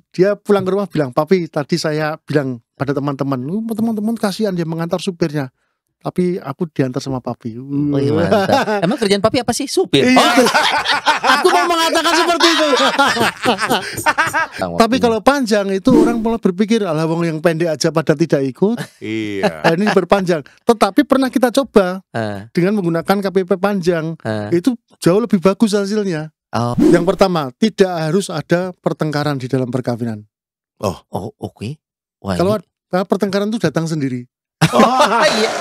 dia pulang ke rumah bilang, "Papi, tadi saya bilang pada teman-teman, teman-teman kasihan dia mengantar supirnya. Tapi aku diantar sama papi." Oh iya, mantap. Emang kerjaan papi apa sih? Supir. Iya. Oh, Aku mau mengatakan seperti itu. Tapi kalau panjang itu orang mulai berpikir, alah wong yang pendek aja pada tidak ikut. Iya. Nah, ini berpanjang. Tetapi pernah kita coba Ah, dengan menggunakan KPP panjang. ah. Itu jauh lebih bagus hasilnya. Oh, Yang pertama, tidak harus ada pertengkaran di dalam perkawinan. oh, oke. Wah, Kalau ini- pertengkaran itu datang sendiri. Oh, iya.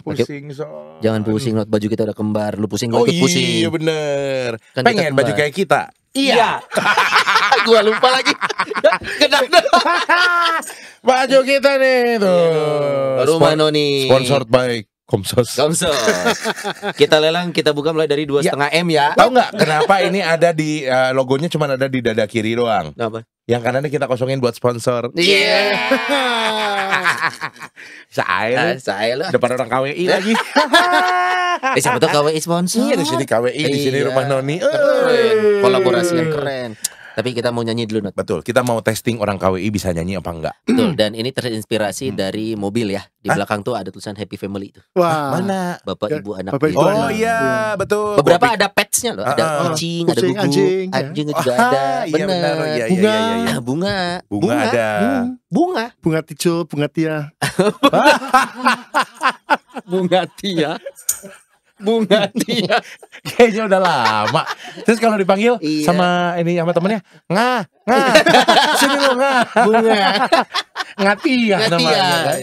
Pusing so. Jangan pusing, Not. Baju kita udah kembar. Lu pusing, gua Oh ikut pusing. iya bener. Kan Pengen kita baju kembar. kayak kita. Iya. Gua lupa lagi. Kenapa? Baju kita nih tuh. Rumah Noni. Sponsored by Komsos. Komso. Kita lelang, kita buka mulai dari 2,5 M ya. Tahu nggak kenapa ini ada di logonya cuma ada di dada kiri doang. Kenapa? Yang kanannya kita kosongin buat sponsor. Iya. Saya Saya lah. depan orang KWI lagi. Siapa tuh KWI sponsor? Iya di sini KWI, di sini Iya. Rumah Noni. Keren. Kolaborasi yang keren. Tapi kita mau nyanyi dulu, Not. Betul, kita mau testing orang KWI bisa nyanyi apa enggak. Betul. Dan ini terinspirasi dari mobil ya. Di belakang tuh ada tulisan Happy Family itu. Wah. Mana? Bapak, Ya, ibu, anak. Bapak, dia. ibu, Oh anak. iya, betul. Beberapa Gua ada petsnya loh. Ada kucing, ada kucing, gugu, anjing, ya. anjing juga ada. Iya benar. Iya, iya, Bunga. iya, iya. Ah, bunga. Bunga ada. Bunga. Bunga tijo, bunga tia. Bunga tia. Bunga tia. Kayaknya udah lama. Terus kalau dipanggil Iya. sama ini sama temennya, ngah. Sini lu ngah. Bunga. Ngatia Ngatia. namanya. Kan?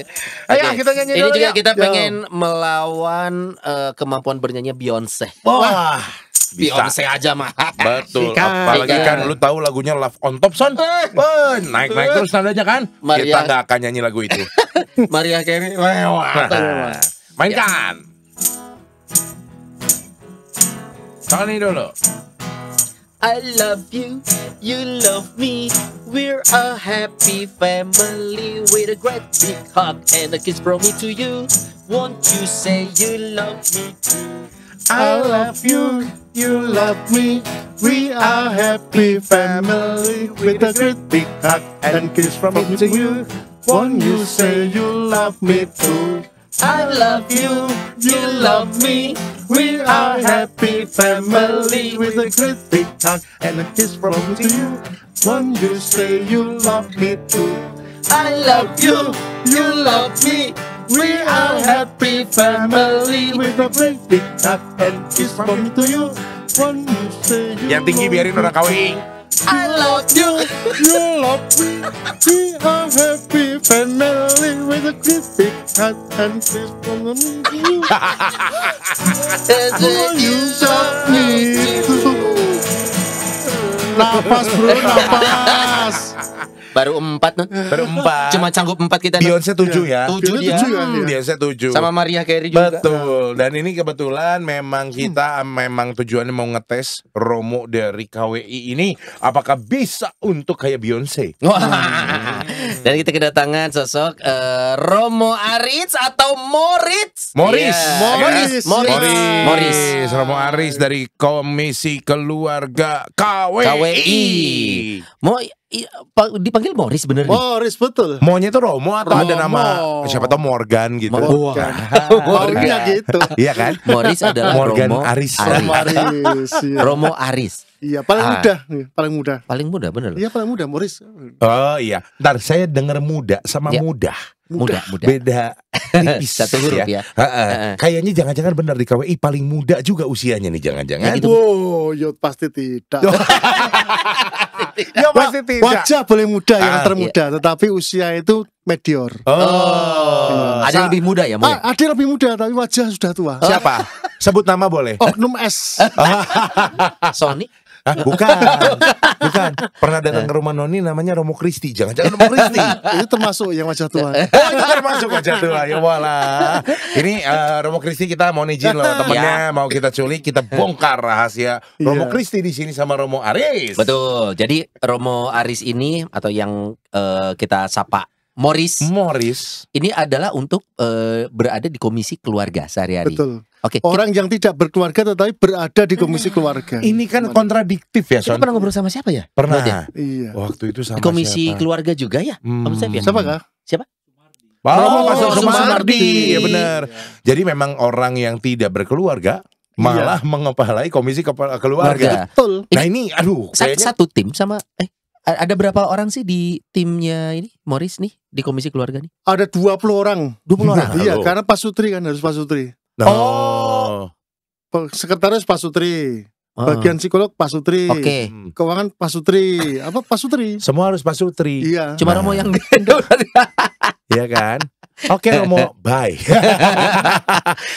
Ayo Oke. kita nyanyi Ini dulu juga ya. kita Yo. pengen melawan kemampuan bernyanyi Beyonce. Wah, bisa. Beyonce aja mah. Betul. Sikat. Apalagi Sikat. kan lu tahu lagunya Love on Top Son. Wah, naik-naik terus nadanya kan. Maria. Kita nggak akan nyanyi lagu itu. Maria Carey. Mainkan. Kali dulu. I love you, you love me. We're a happy family with a great big hug and a kiss from me to you. Won't you say you love me too? I love you, you love me. We are happy family with a great big hug and kiss from me to you. Won't you say you love me too? I love you, You love me. We are happy family with a great big hug and a kiss from me to you. Won't you say you love me too? I love you, You love me. We are happy family with a great big hug and kiss from me to you. Won't you say you Yang tinggi love biarin me? orang KWI. I love you. You love me. We are happy family with a great big hug and kiss from me to you. Won't you love me too? Napas bro, napas. Baru 4 Nun. Berempat. Cuma canggup 4 kita Nun. Beyonce 7 ya. 7 dia. 7 ya. Beyonce 7. Sama Maria Carey juga. Betul. Dan ini kebetulan memang kita memang tujuannya mau ngetes Romo dari KWI ini apakah bisa untuk kayak Beyonce. Wah. Dan kita kedatangan sosok Romo Aritz atau Moritz. Morris. Iya. Morris. Morris. Romo Aris dari Komisi Keluarga KWI. KWI. Mau dipanggil Morris bener nih? Morris betul. Maunya itu Romo atau ada Romo. nama siapa tahu Morgan gitu. Morgan. Maunya gitu. Iya kan? Morris adalah Morgan Romo Aris. Morris. Iya. Romo Aris. Iya, paling Ah. muda, paling muda. Paling muda bener loh. Iya, paling muda Morris. Oh iya. Ntar saya dengar muda sama Ya. mudah. Muda. Beda tipis. Satu huruf ya. Ha-ha. Kayaknya jangan-jangan benar di KWI paling muda juga usianya nih jangan-jangan. Ya gitu. Wow, yo pasti tidak. Ya pasti tidak. Wajah boleh muda yang Ah, termuda, tetapi usia itu medior. Oh. Ada yang lebih muda ya, Mo? ya? Ada yang lebih muda tapi wajah sudah tua. Siapa? Sebut nama boleh. Oknum S. Sony. Hah, bukan. Bukan. Pernah datang ke rumah Noni namanya Romo Kristi. Jangan-jangan Romo Kristi. Itu termasuk yang wajah tua. Oh, itu termasuk aja tuh. Ya wala. Ini Romo Kristi kita mau izin loh temennya mau kita culik, kita bongkar rahasia Romo Iya. Kristi di sini sama Romo Aris. Betul. Jadi Romo Aris ini atau yang kita sapa Morris ini adalah untuk berada di komisi keluarga sehari-hari. Betul. Oke. Orang yang tidak berkeluarga tetapi berada di komisi keluarga. Ini kan kontradiktif ya, Kita Son. pernah ngobrol sama siapa ya? Pernah. Iya. Waktu itu sama Komisi siapa? keluarga juga ya? Om Sef ya? Siapa kah? Oh, Pastor Sumardi. Sumardi. Ya benar. Jadi memang orang yang tidak berkeluarga malah mengepalai komisi keluarga. Betul. Nah ini aduh kayaknya Satu tim sama ada berapa orang sih di timnya ini Morris nih di komisi keluarga nih? Ada 20 orang. 20 orang. Halo. Iya, karena Pak Sutri kan harus Pak Sutri. Oh. Sekretaris Pak Sutri. Oh. Bagian psikolog Pak Sutri. Oke. Keuangan Pak Sutri. Apa Pak Sutri? Semua harus Pak Sutri. Iya. Cuma Nah. Romo yang Iya kan? Oke Romo, bye.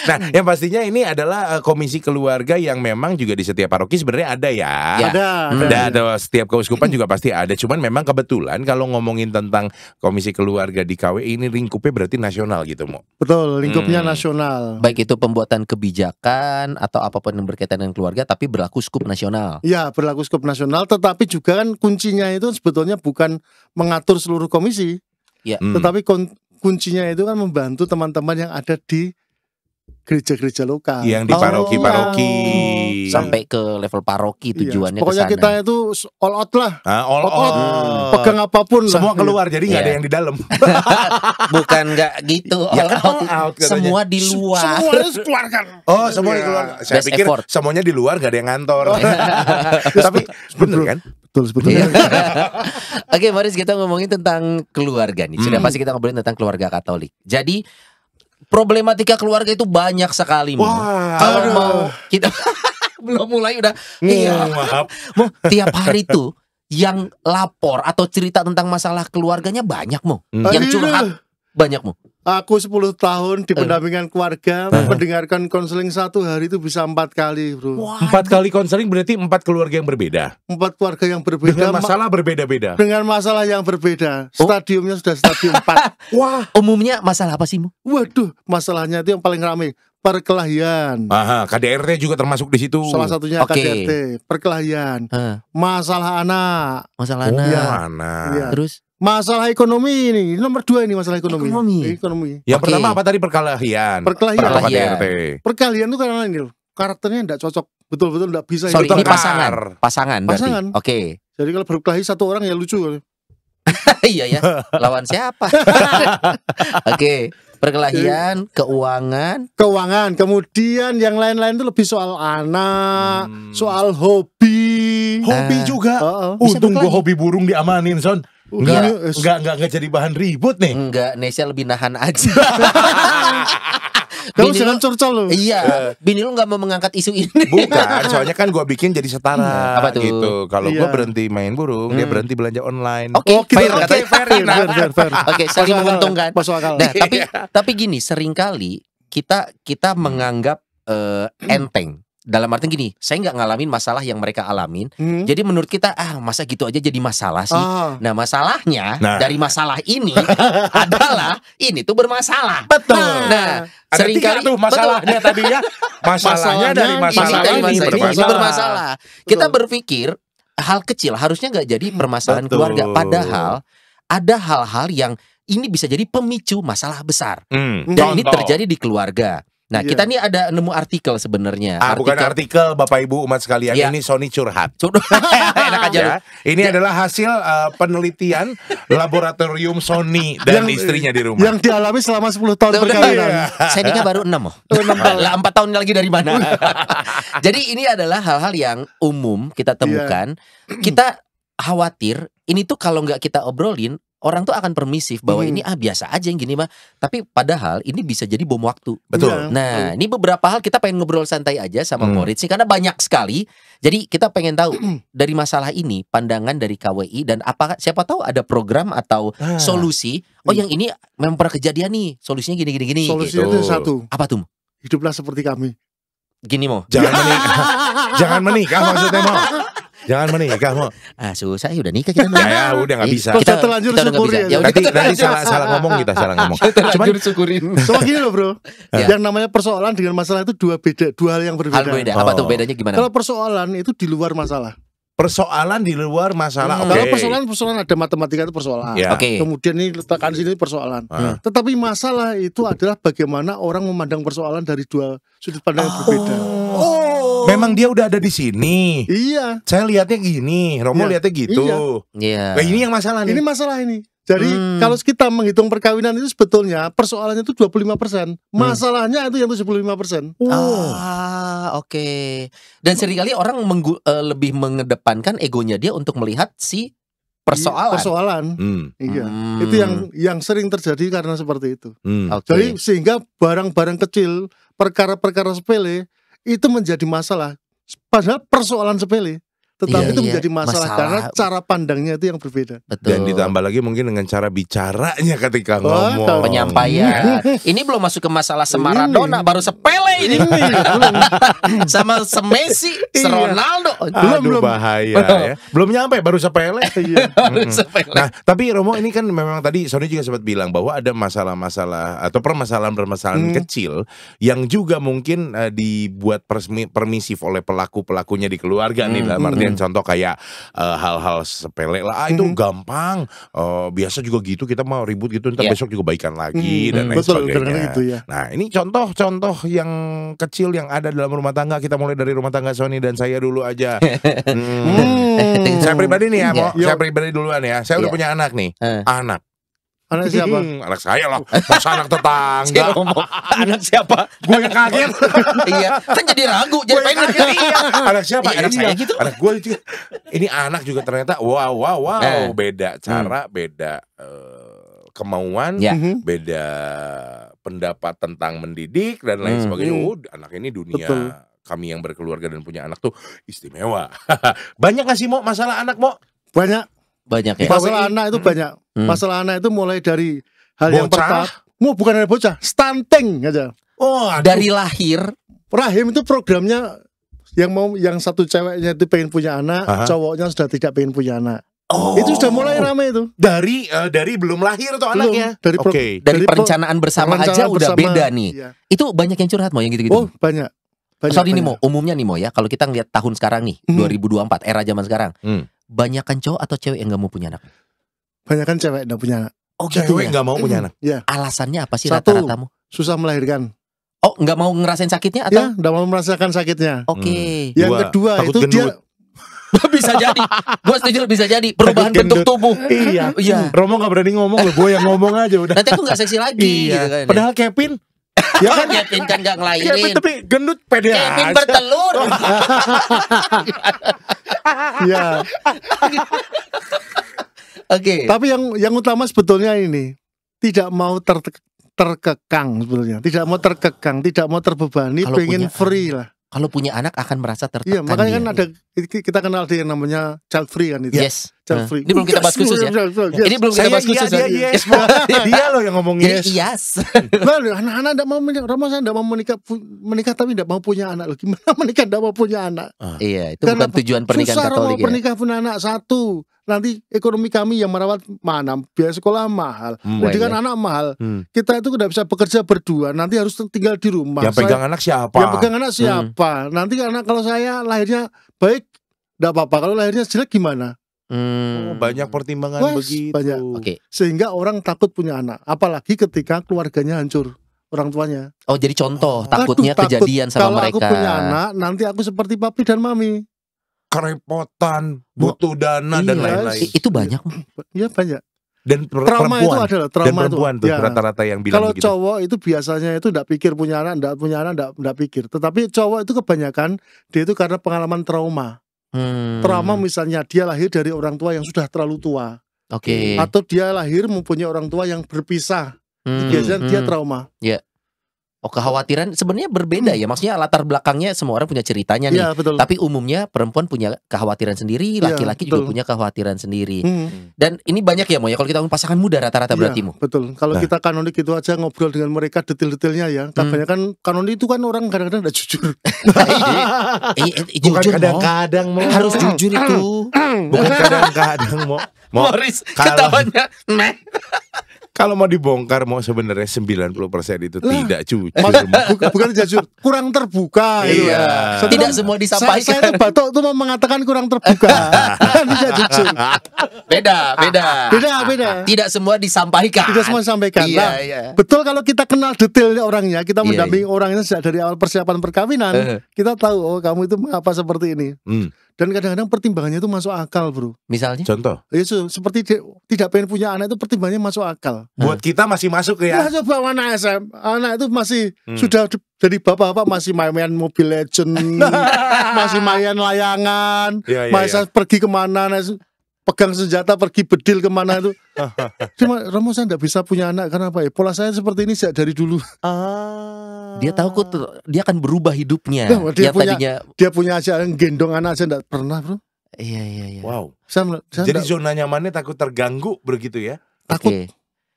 Nah, yang pastinya ini adalah komisi keluarga yang memang juga di setiap paroki sebenarnya ada ya. Ya. Ada. Ada setiap keuskupan juga pasti ada. Cuman memang kebetulan kalau ngomongin tentang komisi keluarga di KWI ini lingkupnya berarti nasional gitu, Mo. Betul, lingkupnya Hmm. nasional. baik itu pembuatan kebijakan atau apapun yang berkaitan dengan keluarga tapi berlaku skup nasional. Ya, berlaku skop nasional, tetapi juga kan kuncinya itu sebetulnya bukan mengatur seluruh komisi, Hmm. tetapi kuncinya itu kan membantu teman-teman yang ada di gereja-gereja lokal. Yang di paroki-paroki. Sampai ke level paroki Iya, tujuannya pokoknya ke sana. kita itu all out lah, All all out, out. pegang apapun lah. Semua keluar jadi nggak ada Iya. yang di dalam. Bukan enggak gitu. Ya all kan out. all out katanya. Semua di luar. Semua harus keluarkan. Oh, semua di keluar. Saya Best pikir effort. semuanya di luar nggak ada yang ngantor. Tapi bener kan? Betul sebetulnya. Oke, Morris, kita ngomongin tentang keluarga nih. Sudah pasti kita ngobrolin tentang keluarga Katolik. Jadi problematika keluarga itu banyak sekali. Mo. Wah. Kalau mau kita belum mulai udah iya. Maaf. Mo, tiap hari tuh yang lapor atau cerita tentang masalah keluarganya banyak, Mo. Yang Aduh. curhat banyak, Mo. Aku 10 tahun di pendampingan keluarga, mendengarkan konseling satu hari itu bisa 4 kali, bro. 4 kali konseling berarti 4 keluarga yang berbeda. 4 keluarga yang berbeda, Dengan masalah berbeda-beda. dengan masalah yang berbeda. Stadiumnya sudah stadium 4. Wah. Umumnya masalah apa sih, Mo? Waduh, masalahnya itu yang paling ramai, perkelahian. Aha, KDRT juga termasuk di situ. Salah satunya Oke. KDRT, perkelahian, masalah anak, Masalah Oh, anak. anak. Iya. Terus masalah ekonomi ini nomor 2 ini masalah ekonomi. Ekonomi. Yang Oke. pertama apa tadi perkelahian? Perkelahian. Atau Perkelahian. KDRT. Perkelahian itu karena ini loh, karakternya tidak cocok, betul-betul tidak bisa. sorry, hidup. ini Bertengkar. pasangan berarti. Pasangan. Oke. Jadi kalau berkelahi satu orang ya lucu. Iya ya. Lawan siapa? Oke. Perkelahian, keuangan. Keuangan, kemudian yang lain-lain itu lebih soal anak, soal hobi. Hobi Ah. juga. Heeh. Bisa Untung gua berkelahi. hobi burung diamanin, Son. Iya. Enggak jadi bahan ribut nih. Enggak, Nesya lebih nahan aja. Kamu Bini jangan lu- curcol loh. Iya, bini lu nggak mau mengangkat isu ini. Bukan, soalnya kan gua bikin jadi setara. Apa tuh? Gitu. Kalau gua Iya. berhenti main burung, dia berhenti belanja online. Oke, Oh, gitu. fair Oke, katanya. fair, fair. Oke, saling Masuk akal, menguntungkan. Masuk akal. Nah, tapi gini, seringkali kita menganggap enteng. Dalam arti gini, saya nggak ngalamin masalah yang mereka alamin. Hmm. Jadi menurut kita, masa gitu aja jadi masalah sih. Ah. Nah, masalahnya Nah. dari masalah ini adalah ini tuh bermasalah. Betul. Nah, Ada tiga seringkali tuh masalahnya tadi ya. Masalahnya dari Masalahnya masalah ini dari ini masalah ini bermasalah. bermasalah. Kita berpikir hal kecil harusnya nggak jadi permasalahan Betul. keluarga. Padahal ada hal-hal yang ini bisa jadi pemicu masalah besar. Dan ini Contoh. terjadi di keluarga. Nah, Iya. kita nih ada nemu artikel sebenarnya. Bukan artikel Bapak Ibu umat sekalian, Iya. ini Sony curhat. Enak aja lu. Ya, ini adalah hasil penelitian laboratorium Sony dan istrinya di rumah. Yang dialami selama 10 tahun Udah, perkawinan. Saya nikah baru 6 oh. 6 tahun. Lah 4 tahun lagi dari mana? Jadi ini adalah hal-hal yang umum kita temukan. Kita khawatir ini tuh kalau nggak kita obrolin, orang tuh akan permisif bahwa ini biasa aja yang gini mah. Tapi padahal ini bisa jadi bom waktu. Betul. Nah, ini beberapa hal kita pengen ngobrol santai aja sama Moritz sih karena banyak sekali. Jadi kita pengen tahu dari masalah ini pandangan dari KWI dan apakah siapa tahu ada program atau solusi. Oh, yang ini memang pernah kejadian nih. Solusinya gini. Solusinya gitu. itu satu, Apa tuh? hiduplah seperti kami. Gini mau. Jangan menikah. Jangan menikah maksudnya mau. Jangan menikah Mo. Susah ya udah nikah kita. Ya udah nggak bisa. Kita terlanjur udah nggak syukuri bisa. aja. Ya udah Nanti kita terlanjur. salah ngomong kita salah ngomong. Cuman syukurin. Soal gini loh bro, Ya. yang namanya persoalan dengan masalah itu dua hal yang berbeda. Hal beda. Apa tuh bedanya gimana? Kalau persoalan itu di luar masalah. persoalan di luar masalah. Oke. Kalau persoalan ada matematika itu persoalan. Ya. Oke. Kemudian ini letakkan sini persoalan. Tetapi masalah itu adalah bagaimana orang memandang persoalan dari dua sudut pandang yang berbeda. Memang dia udah ada di sini. Iya. Saya lihatnya gini, Romo Iya. lihatnya gitu. Iya. Nah, ini yang masalah nih. Ini masalah ini. Jadi kalau kita menghitung perkawinan itu sebetulnya persoalannya itu 25%. Masalahnya itu yang 75%. Oke. Dan seringkali orang lebih mengedepankan egonya dia untuk melihat si persoalan. Persoalan. Iya. Itu yang sering terjadi karena seperti itu. Oke. Jadi sehingga barang-barang kecil, perkara-perkara sepele itu menjadi masalah. Padahal persoalan sepele, tetapi Iya, itu iya. menjadi masalah karena cara pandangnya itu yang berbeda. Betul. Dan ditambah lagi mungkin dengan cara bicaranya ketika Wah, ngomong. penyampaian. Ini belum masuk ke masalah Maradona, baru sepele ini. Sama Messi, Ronaldo. Aduh bahaya ya. Belum nyampe baru sepele. Sepele. Nah, tapi Romo ini kan memang tadi Sony juga sempat bilang bahwa ada masalah-masalah atau permasalahan-permasalahan kecil yang juga mungkin dibuat permisif oleh pelaku-pelakunya di keluarga nih, dalam artian contoh kayak hal-hal sepele lah, itu gampang. Biasa juga gitu, kita mau ribut gitu, ntar besok juga baikan lagi dan lain Betul, sebagainya. gitu ya. Nah, ini contoh-contoh yang kecil yang ada dalam rumah tangga. Kita mulai dari rumah tangga Sony dan saya dulu aja. Saya pribadi nih ya, Mo. Saya pribadi duluan ya. Saya udah punya anak nih. Anak. Anak siapa? Anak saya lah. Masa anak tetangga. Anak siapa? Gue yang kaget. Iya, kan jadi ragu, jadi pengen ngerti. Anak siapa? Anak saya gitu. Anak gue itu. Ini anak juga ternyata wow. Beda cara, beda kemauan, beda pendapat tentang mendidik dan lain sebagainya. Anak ini dunia. Betul. Kami yang berkeluarga dan punya anak tuh istimewa. Banyak gak sih Mo masalah anak Mo? Banyak. Banyak ya. Masalah anak itu banyak. Masalah anak itu mulai dari hal yang Bocah? pertama. Bukan dari bocah, stunting aja. Oh, Dari lahir. Rahim itu programnya yang satu ceweknya itu pengen punya anak, cowoknya sudah tidak pengen punya anak. Itu sudah mulai rame itu. dari belum lahir tuh anaknya. Dari Dari perencanaan bersama aja udah beda nih. Iya. Itu banyak yang curhat Mo yang gitu-gitu. Oh, banyak. Soal ini Mo, umumnya nih Mo ya, kalau kita ngeliat tahun sekarang nih, 2024 era zaman sekarang, banyakan cowok atau cewek yang nggak mau punya anak? Banyakan cewek enggak punya anak. Oh, cewek nggak mau punya anak. Ya, Alasannya apa sih Satu. rata-rata Mo? susah melahirkan. Oh, nggak mau ngerasain sakitnya Ya, atau? enggak mau merasakan sakitnya. Oke. Yang Dua, kedua takut itu dia gendut. Bisa jadi. Gue setuju bisa jadi perubahan Takut bentuk gendut. tubuh. Iya. Iya. Romo nggak berani ngomong loh, gue yang ngomong aja udah. Nanti aku nggak seksi lagi gitu kan. Padahal Kevin, Ya kan Kevin kan nggak Kevin ngelahirin. tapi gendut pede Kevin aja. bertelur. ya. Oke. Tapi yang utama sebetulnya ini tidak mau terkekang sebetulnya, tidak mau terkekang, tidak mau terbebani, Kalau pengen punya free lah. Kalau punya anak akan merasa Iya, tertekan. makanya kan dia. ada kita kenal dia yang namanya child free kan itu. Yes. Child free. Ini belum kita bahas khusus ya. Yes. Ini belum kita Saya bahas khusus dia ya. yes, Mo. Dia loh yang ngomong Jadi yes. yes. Nah, anak-anak tidak mau menikah. Rama saya tidak mau menikah tapi tidak mau punya anak. Loh, gimana menikah tidak mau punya anak? Iya, itu Karena bukan tujuan pernikahan susah Katolik Romo ya. pernikahan punya anak satu. Nanti ekonomi kami yang merawat mana, biaya sekolah mahal, pendidikan anak mahal. Kita itu tidak bisa bekerja berdua. Nanti harus tinggal di rumah. Yang pegang anak siapa? Yang pegang anak siapa? Nanti anak kalau saya lahirnya baik, tidak apa-apa. Kalau lahirnya jelek gimana? Oh, banyak pertimbangan Wah, begitu. banyak. Oke. Sehingga orang takut punya anak. Apalagi ketika keluarganya hancur, orang tuanya. Oh, jadi contoh Aduh, takutnya takut. kejadian sama Kalau mereka. aku punya anak, nanti aku seperti papi dan mami. Kerepotan, butuh dana dan Iya. lain-lain. Itu banyak. Ya banyak. Dan Trauma itu perempuan. adalah Dan trauma perempuan itu. tuh Ya. rata-rata yang bilang Kalau begitu. cowok itu biasanya itu tidak pikir punya anak, tidak pikir. Tetapi cowok itu kebanyakan dia itu karena pengalaman trauma. Trauma misalnya dia lahir dari orang tua yang sudah terlalu tua, Oke. atau dia lahir mempunyai orang tua yang berpisah. Biasanya dia trauma. Iya. Oh, kekhawatiran sebenarnya berbeda ya. Maksudnya latar belakangnya semua orang punya ceritanya nih. Iya, betul. Tapi umumnya perempuan punya kekhawatiran sendiri, Iya, laki-laki juga betul. punya kekhawatiran sendiri. Hmm. Dan ini banyak ya Mo ya, kalau kita ngomong pasangan muda rata-rata Iya, berarti Mo. betul. Kalau Nah. kita kanonik itu aja ngobrol dengan mereka detail-detailnya ya. Kebanyakan kanonik itu kan orang kadang-kadang tidak jujur. Jujur Bukan Mo. kadang-kadang Mo. Harus jujur itu. Bukan kadang-kadang Mo. Mo, Morris kalau- ketawanya. Meh. Kalau mau dibongkar Mo sebenarnya 90% itu tidak jujur. Bukan jujur, kurang terbuka gitu. Iya. Saya Tidak tuh- semua Saya disampaikan. tuh Batok tuh mau mengatakan kurang terbuka. Bukan tidak jujur. Beda. Beda. Tidak semua disampaikan. Tidak semua disampaikan. Iya, Nah, iya. betul kalau kita kenal detailnya orangnya, kita Iya, mendampingi orangnya sejak dari awal persiapan perkawinan, kita tahu oh kamu itu mengapa seperti ini. Hmm. Dan kadang-kadang pertimbangannya itu masuk akal, bro. Misalnya? Contoh, Ya, seperti tidak pengen punya anak itu pertimbangannya masuk akal. buat kita masih masuk ya. Ya coba anak SM, anak itu masih sudah jadi bapak-bapak masih main Mobile Legend, masih main layangan, Iya, iya, masih pergi kemana, pegang senjata pergi bedil kemana itu. Cuma Romo saya tidak bisa punya anak karena apa ya? Pola saya seperti ini sejak dari dulu. Dia tahu kok dia akan berubah hidupnya. Nah, dia Yang punya- tadinya Dia punya aja gendong anak aja tidak pernah, bro. iya. Wow. Saya Jadi nggak- zona nyamannya takut terganggu begitu ya. takut. Oke.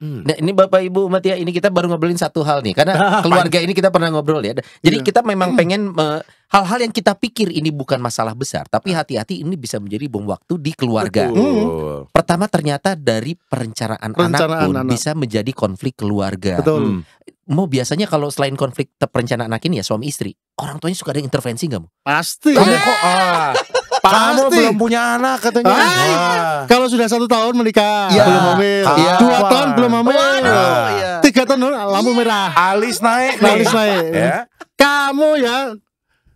Nah, ini Bapak Ibu Matia, ini kita baru ngobrolin satu hal nih, karena keluarga ini kita pernah ngobrol ya. Jadi Iya. kita memang pengen hal-hal yang kita pikir ini bukan masalah besar, tapi hati-hati ini bisa menjadi bom waktu di keluarga. Betul. Pertama ternyata dari perencanaan anak Perencanaan pun anak. bisa menjadi konflik keluarga. Betul. Mau biasanya kalau selain konflik perencanaan anak ini ya suami istri, orang tuanya suka ada intervensi nggak Mo? Pasti. Kamu kok kamu Pasti. belum punya anak katanya. Wah. Kalau sudah 1 tahun menikah, Iya. belum hamil. Iya. 2 tahun belum hamil. Waduh, iya. 3 tahun lampu merah. Alis naik nih. Alis naik. Ya. Kamu ya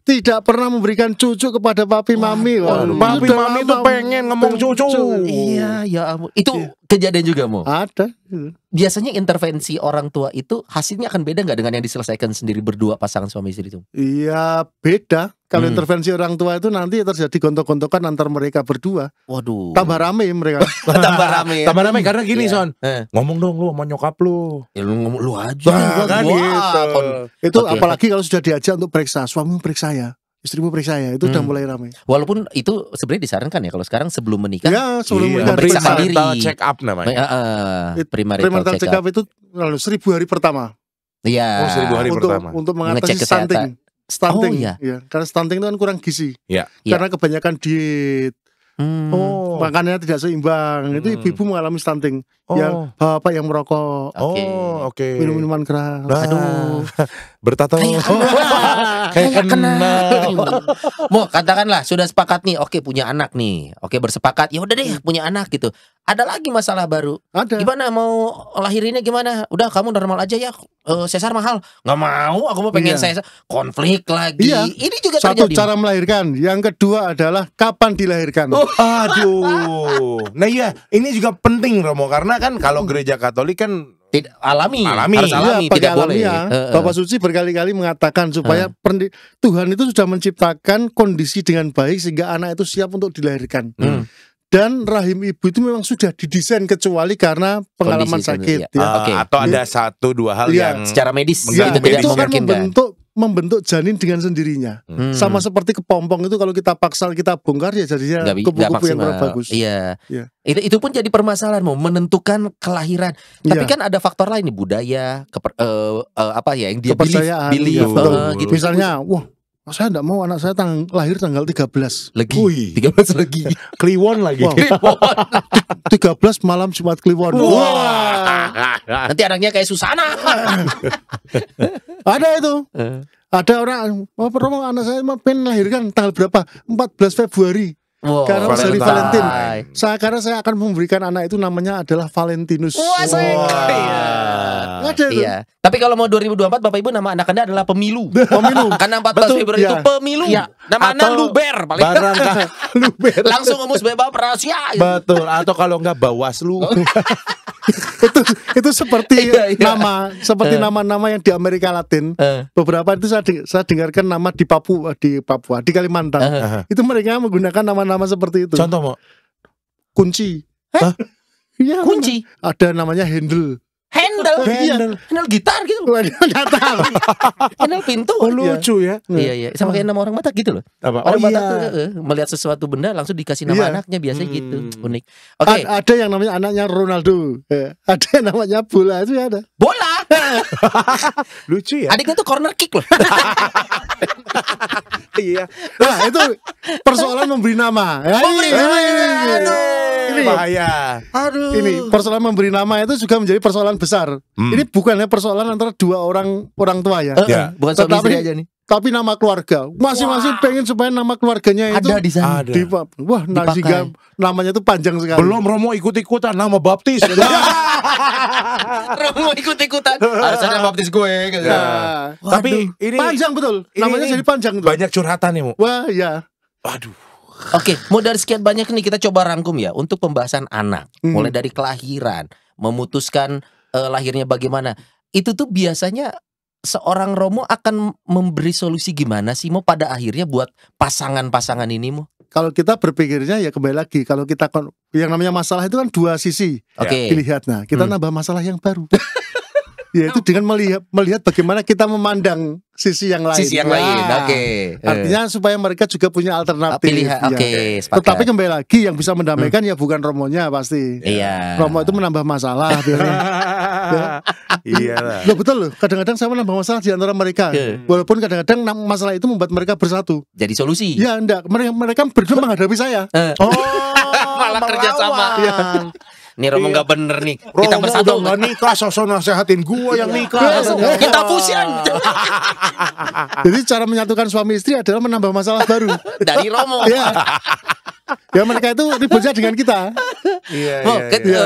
tidak pernah memberikan cucu kepada papi mami. Waduh, Waduh, papi udah mami lama tuh pengen ngomong cucu. Iya, ya ampun. Itu kejadian juga Mo. Ada. Biasanya intervensi orang tua itu hasilnya akan beda nggak dengan yang diselesaikan sendiri berdua pasangan suami istri itu? Iya beda. Kalau Hmm. intervensi orang tua itu nanti terjadi gontok-gontokan antar mereka berdua. Waduh. Tambah rame mereka. tambah rame. Tambah ramai karena gini Iya. Son. Eh. Ngomong dong lu sama nyokap lu. Ya, lu ngomong lu aja. Nah, kan Wah, gitu. Itu Oke. apalagi kalau sudah diajak untuk periksa, suamimu periksa ya, istrimu periksa ya, itu udah mulai rame. Walaupun itu sebenarnya disarankan ya kalau sekarang sebelum menikah. Ya sebelum Iya, mereka memeriksakan periksa. diri. premarital check up namanya. Primarital Premarital check check up. up itu lalu 1000 hari pertama. Iya. Oh, 1000 hari untuk pertama. untuk Ngecek mengatasi kesehatan. stunting. Stunting, Oh, iya. ya. Karena stunting itu kan kurang gizi. Ya. Iya. Karena kebanyakan diet, Hmm. Oh. makanannya tidak seimbang. Itu ibu-ibu mengalami stunting. Yang bapak yang merokok, Oke. Oh, oke. minum minuman keras. Nah, Aduh. bertato. Kayak kenal. Mau katakanlah sudah sepakat nih, oke punya anak nih, oke bersepakat, ya udah deh punya anak gitu. Ada lagi masalah baru. Ada. Gimana mau lahirinnya gimana? Udah kamu normal aja ya. Sesar mahal. Nggak mau, aku mau pengen Iya. sesar. Konflik lagi. Iya. Ini juga Satu terjadi. cara melahirkan. Yang kedua adalah kapan dilahirkan. Aduh. Nah iya, ini juga penting Romo karena kan kalau gereja Katolik kan Tidak alami. Alami. Harus alami, Iya, pakai tidak boleh. alamiah. Bapak Suci berkali-kali mengatakan supaya Tuhan itu sudah menciptakan kondisi dengan baik sehingga anak itu siap untuk dilahirkan. Dan rahim ibu itu memang sudah didesain kecuali karena pengalaman Kondisi sakit. itu, Ya. Oke. atau ada satu dua hal Iya. yang Secara medis Ya, itu tidak itu akan memungkinkan. membentuk janin dengan sendirinya. Sama seperti kepompong itu kalau kita paksa kita bongkar ya jadinya Nggak kupu-kupu yang maksimal. bagus. Iya. Iya. Itu pun jadi permasalahan mau menentukan kelahiran. Tapi Iya. kan ada faktor lain nih budaya, apa ya yang dia Kepercayaan, believe, iya, betul. gitu. Misalnya, wah, saya enggak mau anak saya lahir tanggal 13. Legi. Wih. 13 legi. Kliwon lagi. Wow. 13 malam Jumat Kliwon. Wah. Nanti anaknya kayak Susana. Ada itu. Ada orang, Romo anak saya mau pengen melahirkan tanggal berapa? 14 Februari. Wow, Karena hari Valentine. Valentine. Karena saya akan memberikan anak itu namanya adalah Valentinus. Wah, saya iya. Ada itu. Iya. Tapi kalau mau 2024 Bapak Ibu nama anak Anda adalah pemilu. Pemilu. Karena 14 Betul, Februari itu iya. pemilu. Iya. Nama Anda Atau Luber paling. Barangkali Langsung umus bebas rahasia. betul atau kalau enggak Bawaslu. itu seperti Iya, iya. seperti nama-nama yang di Amerika Latin. Beberapa itu saya dengarkan nama di Papua, di Kalimantan. Itu mereka menggunakan nama-nama seperti itu. Contoh mau Kunci. Iya, Kunci. ada namanya Handle. Handle gitar gitu. Nggak tahu. Handle pintu. Oh lucu ya. Iya. Sama kayak nama orang Batak gitu loh. Apa? Orang Oh Batak iya. tuh melihat sesuatu benda langsung dikasih nama Iya. anaknya biasanya gitu. Unik. Oke. Ada yang namanya anaknya Ronaldo. Ada yang namanya bola itu ada. Bola. Lucu ya. Adiknya tuh corner kick loh. Iya. Nah itu persoalan memberi nama. Ya, Ini bahaya. Aduh. Ini persoalan memberi nama itu juga menjadi persoalan besar. Ini bukannya persoalan antara dua orang tua ya. Ya. Bukan suami Tetapi- istri aja nih. Tapi nama keluarga. Masing-masing pengen supaya nama keluarganya itu Ada di sana. Ada. wah, nah, Dipakai. sehingga namanya itu panjang sekali. Belum Romo ikut-ikutan nama baptis. Romo ikut-ikutan. Harus ada baptis gue gitu. Nah, Tapi ini panjang betul. Namanya ini jadi panjang tuh. banyak curhatan nih, Mu. Wah, ya. Aduh. Oke, mau dari sekian banyak nih kita coba rangkum ya untuk pembahasan anak. Mulai dari kelahiran, memutuskan lahirnya bagaimana. Itu tuh biasanya seorang Romo akan memberi solusi gimana sih mau pada akhirnya buat pasangan-pasangan ini mau. Kalau kita berpikirnya ya kembali lagi. Kalau kita yang namanya masalah itu kan dua sisi Oke. dilihat. Nah, kita nambah masalah yang baru. Yaitu dengan melihat bagaimana kita memandang sisi yang lain. Sisi yang Nah, lain. Oke. Artinya supaya mereka juga punya alternatif. Pilihan. ya. Oke, sepakat. Tetapi kembali lagi yang bisa mendamaikan ya bukan Romonya pasti. Iya. Romo itu menambah masalah biasanya. Iya lah. Loh, betul loh. Kadang-kadang saya menambah masalah di antara mereka. Oke. Walaupun kadang-kadang masalah itu membuat mereka bersatu. Jadi solusi. Ya enggak, mereka berdua menghadapi saya. Oh, Malah kerja sama. melawan. Nih Romo Iya. nggak bener nih. Kita Romo bersatu. udah gak nikah, sosok nasehatin gua yang nikah. Kita fusion Jadi cara menyatukan suami istri adalah menambah masalah baru. dari Romo. Ya. Ya mereka itu ributnya dengan kita. Iya, Oh, iya, iya.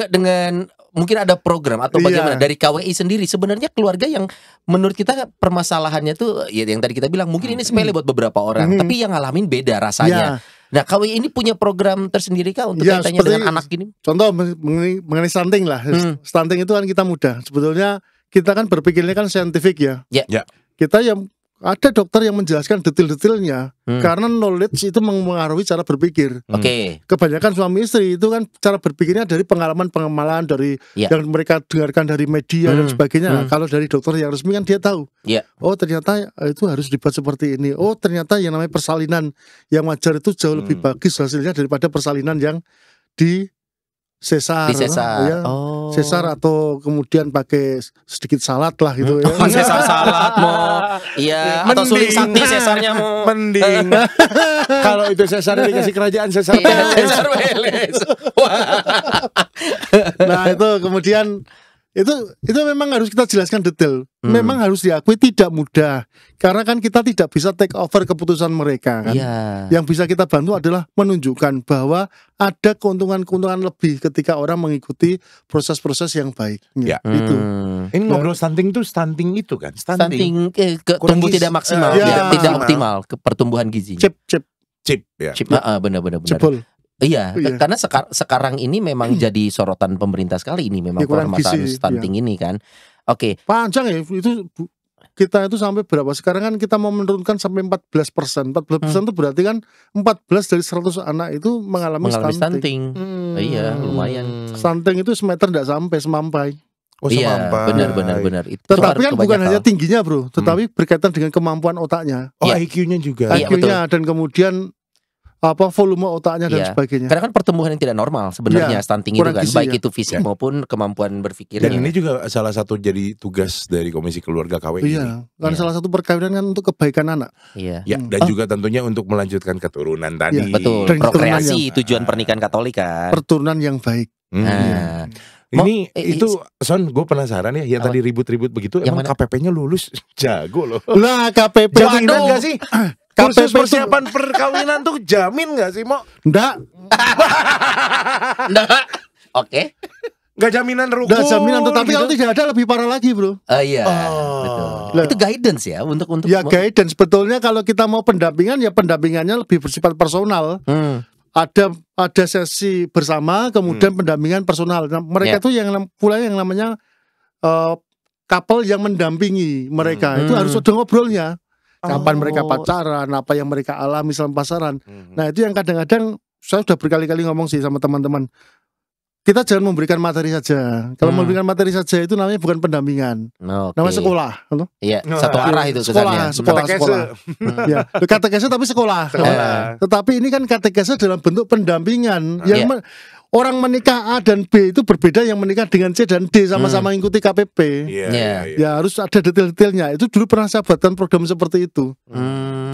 dengan mungkin ada program atau Iya. bagaimana dari KWI sendiri sebenarnya keluarga yang menurut kita permasalahannya tuh ya yang tadi kita bilang mungkin ini sepele buat beberapa orang tapi yang ngalamin beda rasanya. Ya. Nah KWI ini punya program tersendiri kah untuk Ya, kaitannya seperti- dengan anak ini? Contoh mengenai stunting lah. Stunting itu kan kita mudah. Sebetulnya kita kan berpikirnya kan saintifik ya. Ya. Ya. Kita yang ada dokter yang menjelaskan detail-detailnya karena knowledge itu mempengaruhi cara berpikir. Oke. Kebanyakan suami istri itu kan cara berpikirnya dari pengalaman dari Ya. yang mereka dengarkan dari media dan sebagainya. Nah, kalau dari dokter yang resmi kan dia tahu. Ya. Oh ternyata itu harus dibuat seperti ini. Oh ternyata yang namanya persalinan yang wajar itu jauh lebih bagus hasilnya daripada persalinan yang di sesar. Di sesar. Ya. Oh. Sesar atau kemudian pakai sedikit salad lah gitu ya. Oh, sesar salad mau. Iya, atau suling sakti sesarnya mau. Mending kalau itu sesar dikasih kerajaan sesar Iya, Peles. sesar Weles. Wah. Nah itu kemudian itu memang harus kita jelaskan detail. Memang harus diakui tidak mudah karena kan kita tidak bisa take over keputusan mereka kan. Iya. Yang bisa kita bantu adalah menunjukkan bahwa ada keuntungan-keuntungan lebih ketika orang mengikuti proses-proses yang baik. Ya. Itu. Ini ngobrol stunting tuh stunting itu kan? Stunting Kurang tumbuh gizi. tidak maksimal, Ya. tidak optimal ke pertumbuhan gizinya. Chip Chip ya. Chip, benar. jebol. Iya, Iya. karena sekarang ini memang jadi sorotan pemerintah sekali ini memang Ya, kurang permasalahan gizi, stunting ini kan. Oke, Panjang ya itu kita itu sampai berapa? Sekarang kan kita mau menurunkan sampai 14%. 14% itu berarti kan 14 dari 100 anak itu mengalami stunting. stunting. Iya, lumayan. Stunting itu semeter tidak sampai semampai. Oh, Iya, semampai. benar. Itu Tetapi harus kan bukan kebanyakan. hanya tingginya bro, tetapi berkaitan dengan kemampuan otaknya, Oh, Iya. IQ-nya juga. Iya, IQ-nya dan kemudian volume otaknya dan Iya. sebagainya. Karena kan pertumbuhan yang tidak normal sebenarnya Iya, stunting itu kurang kan, gizi, baik ya. itu fisik maupun kemampuan berpikirnya. Dan ini juga salah satu jadi tugas dari Komisi Keluarga KWI. ini. Iya, kan Iya. salah satu perkawinan kan untuk kebaikan anak. Iya. Ya, dan juga tentunya untuk melanjutkan keturunan tadi. Iya, Betul, Dan prokreasi tujuan pernikahan Katolik kan. Perturunan yang baik. Hmm. Nah, Ini Mau- itu Son, gue penasaran ya, yang Apa? tadi ribut-ribut begitu, Yang emang mana? KPP-nya lulus jago loh. Lah KPP Jaminan itu gak sih? KPP Kursus itu- persiapan perkawinan tuh jamin gak sih, Mo? enggak, Nah, oke. Gak jaminan rukun. enggak jaminan, tetapi gitu. kalau tidak ada lebih parah lagi, bro. Iya, betul. Lah. Itu guidance ya untuk Ya guidance sebetulnya kalau kita mau pendampingan ya pendampingannya lebih bersifat personal. Hmm. Ada sesi bersama, kemudian pendampingan personal. Nah, mereka Ya. itu pula yang namanya couple yang mendampingi mereka. Itu harus ada ngobrolnya. Kapan mereka pacaran, apa yang mereka alami selama pasaran. Nah, itu yang kadang-kadang saya sudah berkali-kali ngomong sih sama teman-teman. kita jangan memberikan materi saja. Kalau memberikan materi saja itu namanya bukan pendampingan, Oke. namanya sekolah. Iya, satu arah itu kesannya. Sekolah. Ya, katekese tapi sekolah. Tetapi ini kan katekese dalam bentuk pendampingan. Yang orang menikah A dan B itu berbeda yang menikah dengan C dan D sama-sama mengikuti KPP. Ya harus ada detail-detailnya. Itu dulu pernah saya buatkan program seperti itu.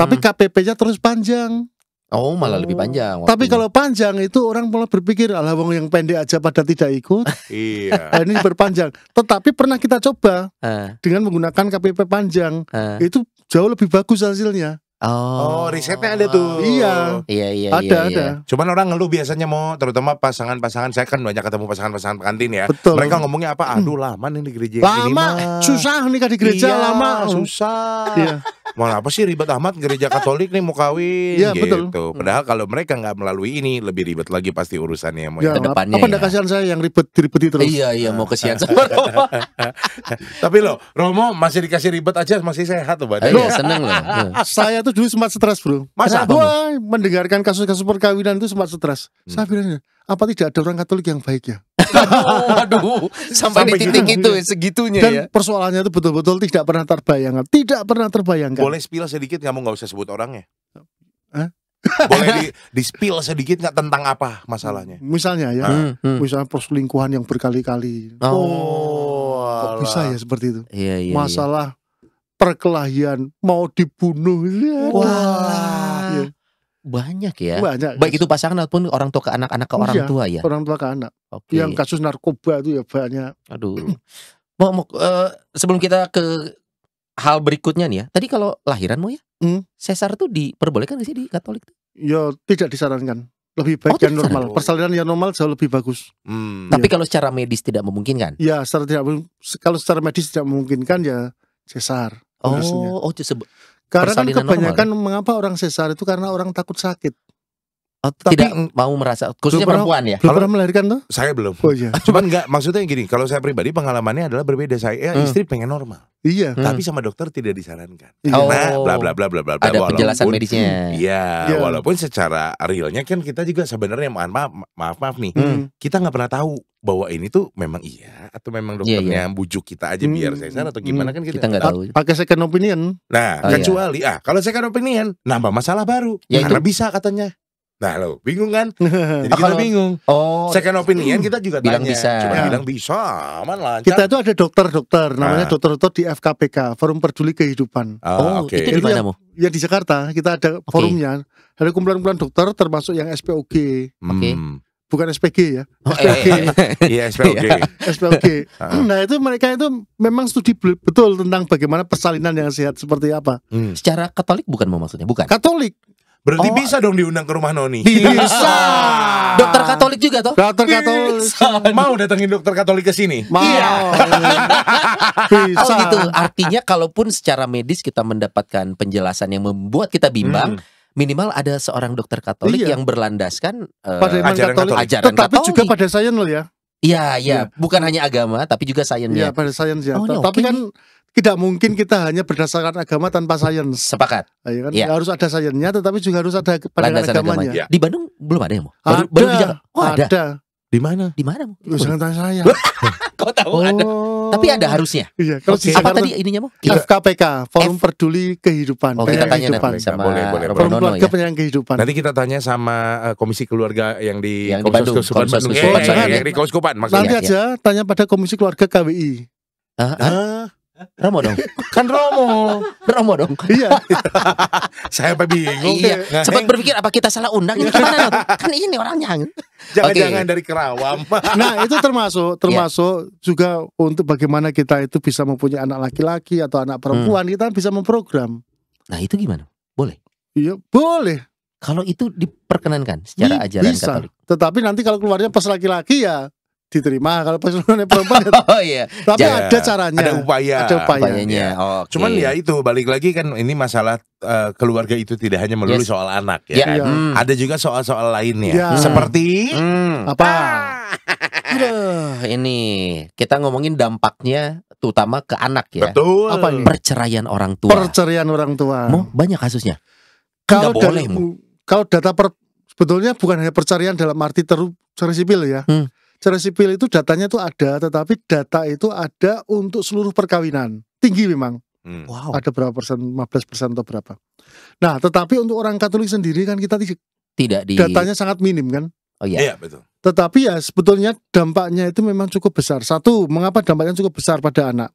Tapi KPP-nya terus panjang. Oh, malah lebih panjang. Tapi kalau panjang itu orang malah berpikir, alah wong yang pendek aja pada tidak ikut. Nah, ini berpanjang. Tetapi pernah kita coba dengan menggunakan KPP panjang. Itu jauh lebih bagus hasilnya. Oh, risetnya ada tuh. Iya. Ada. Cuman orang ngeluh biasanya mau, terutama pasangan-pasangan. Saya kan banyak ketemu pasangan-pasangan pengantin ya. Betul. Mereka ngomongnya apa? Aduh lama nih di gereja ini lama, susah nikah di gereja lama. Susah. Iya. Mau apa sih ribet amat gereja Katolik nih mau kawin Iya, gitu. betul. Padahal kalau mereka nggak melalui ini lebih ribet lagi pasti urusannya mau Ya, yang depannya apa enggak kasihan saya yang diribeti terus. Iya, mau kesian sama Romo. Tapi loh, Romo masih dikasih ribet aja masih sehat tuh badan. Iya, seneng loh. Saya tuh dulu sempat stres, Bro. Masa? Wah, mendengarkan kasus-kasus perkawinan itu sempat stres. Saya bilang, apa tidak ada orang Katolik yang baik ya? Aduh, sampai di titik itu segitunya Dan ya. persoalannya itu betul-betul tidak pernah terbayangkan. Tidak pernah terbayangkan. Boleh spill sedikit kamu nggak usah sebut orangnya. Hah? Boleh di spill sedikit nggak tentang apa masalahnya? Misalnya ya, misalnya perselingkuhan yang berkali-kali. Kok bisa ya seperti itu? Iya. Masalah perkelahian mau dibunuh. Wah. Iya. Banyak ya. Banyak. Baik itu pasangan ataupun orang tua ke anak-anak ke orang Iya, tua ya. Orang tua ke anak. Oke. Yang kasus narkoba itu ya banyak. Aduh. Sebelum kita ke hal berikutnya nih ya. Tadi kalau lahiran mau ya? Sesar tuh diperbolehkan nggak sih di Katolik? Ya tidak disarankan. Lebih baik yang normal. Persalinan yang normal jauh lebih bagus. Tapi kalau secara medis tidak memungkinkan? Ya, kalau secara medis tidak memungkinkan ya sesar. Karena kan kebanyakan mengapa orang sesar itu karena orang takut sakit. Tidak mau merasa, khususnya perempuan ya. Belum pernah melahirkan tuh? Saya belum. Oh iya. Cuman enggak, maksudnya gini, kalau saya pribadi pengalamannya adalah berbeda. Saya istri pengen normal. Iya. Tapi sama dokter tidak disarankan. Iya. Nah, bla bla bla bla bla. Ada penjelasan medisnya. Iya, walaupun secara realnya kan kita juga sebenarnya maaf nih. Kita nggak pernah tahu bahwa ini tuh memang iya atau memang dokternya bujuk kita aja biar sesar atau gimana kan kita nggak tahu. Pakai second opinion. Nah, kecuali kalau second opinion nambah masalah baru. Ya, karena bisa katanya. Nah lo bingung kan? Jadi kita bingung. Second opinion kita juga bilang tanya. bisa. Cuma bilang bisa, aman lancar. Kita itu ada dokter-dokter, namanya dokter-dokter di FKPK, Forum Peduli Kehidupan. Oke. Itu di mana Mo? Ya di Jakarta, kita ada forumnya. Ada kumpulan-kumpulan dokter termasuk yang SPOG. Oke. Bukan SPG ya. Iya SPOG. SPOG. Nah itu mereka itu memang studi betul tentang bagaimana persalinan yang sehat seperti apa. Secara Katolik bukan mau maksudnya? Bukan. Katolik. Berarti bisa dong diundang ke rumah Noni. Bisa. Dokter Katolik juga toh? Dokter Katolik. Mau datengin dokter Katolik ke sini? Mau. Bisa. Oh gitu. Artinya kalaupun secara medis kita mendapatkan penjelasan yang membuat kita bimbang, minimal ada seorang dokter Katolik yang berlandaskan pada iman ajaran Katolik. ajaran Tetapi Katolik. juga pada sains loh ya. Iya. Bukan hanya agama, tapi juga sainsnya. Iya pada sains ya. Oh, Tapi kan tidak mungkin kita hanya berdasarkan agama tanpa sains. Sepakat. Ya kan? Harus ada sainsnya, tetapi juga harus ada pandangan agamanya. Ya. Di Bandung belum ada ya Mo? Ada. Baru di Jakarta. Oh ada. Di mana? Di mana Mo? Jangan tanya saya. Kau tahu ada. Tapi ada harusnya. Iya. Kalau di Apa Jakarta, tadi ininya Mo? FKPK, Forum Peduli Kehidupan. Oh kita tanya kehidupan. nanti sama Boleh. Romo Forum Nono Keluarga ya. Penyayang Kehidupan. Nanti kita tanya sama komisi keluarga yang di Yang di Bandung. Keuskupan Komisi Bandung. Keuskupan. Yang di Keuskupan maksudnya. Nanti aja tanya pada Komisi Keluarga KWI. Romo dong. Kan Romo. Romo dong. Iya. Saya apa bingung. Iya. Sempat berpikir apa kita salah undang ini gimana loh? Kan ini orangnya. Jangan-jangan dari Kerawang. Nah itu termasuk juga untuk bagaimana kita itu bisa mempunyai anak laki-laki atau anak perempuan, kita bisa memprogram. Nah itu gimana? Boleh? Iya boleh. Kalau itu diperkenankan secara ajaran bisa. Katolik. Tetapi nanti kalau keluarnya pas laki-laki ya diterima, kalau pas keluarnya perempuan ya. Oh iya. Tapi ada caranya. Ada upaya. Ada upayanya. Upayanya. Oke. Cuman ya itu balik lagi kan ini masalah keluarga itu tidak hanya melulu soal anak ya. Ya. Kan? Ada juga soal-soal lainnya. Ya. Seperti Apa? Aduh, ini kita ngomongin dampaknya terutama ke anak ya. betul. Apa ini? Perceraian orang tua. Perceraian orang tua. Mo, banyak kasusnya. Kalau Nggak boleh, kalau data sebetulnya bukan hanya perceraian dalam arti secara sipil ya. Secara sipil itu datanya itu ada, tetapi data itu ada untuk seluruh perkawinan. Tinggi memang. Wow. Ada berapa persen, 15% atau berapa. Nah, tetapi untuk orang Katolik sendiri kan kita Tidak di. datanya sangat minim kan. Oh iya. Iya betul. Tetapi ya sebetulnya dampaknya itu memang cukup besar. Satu, mengapa dampaknya cukup besar pada anak?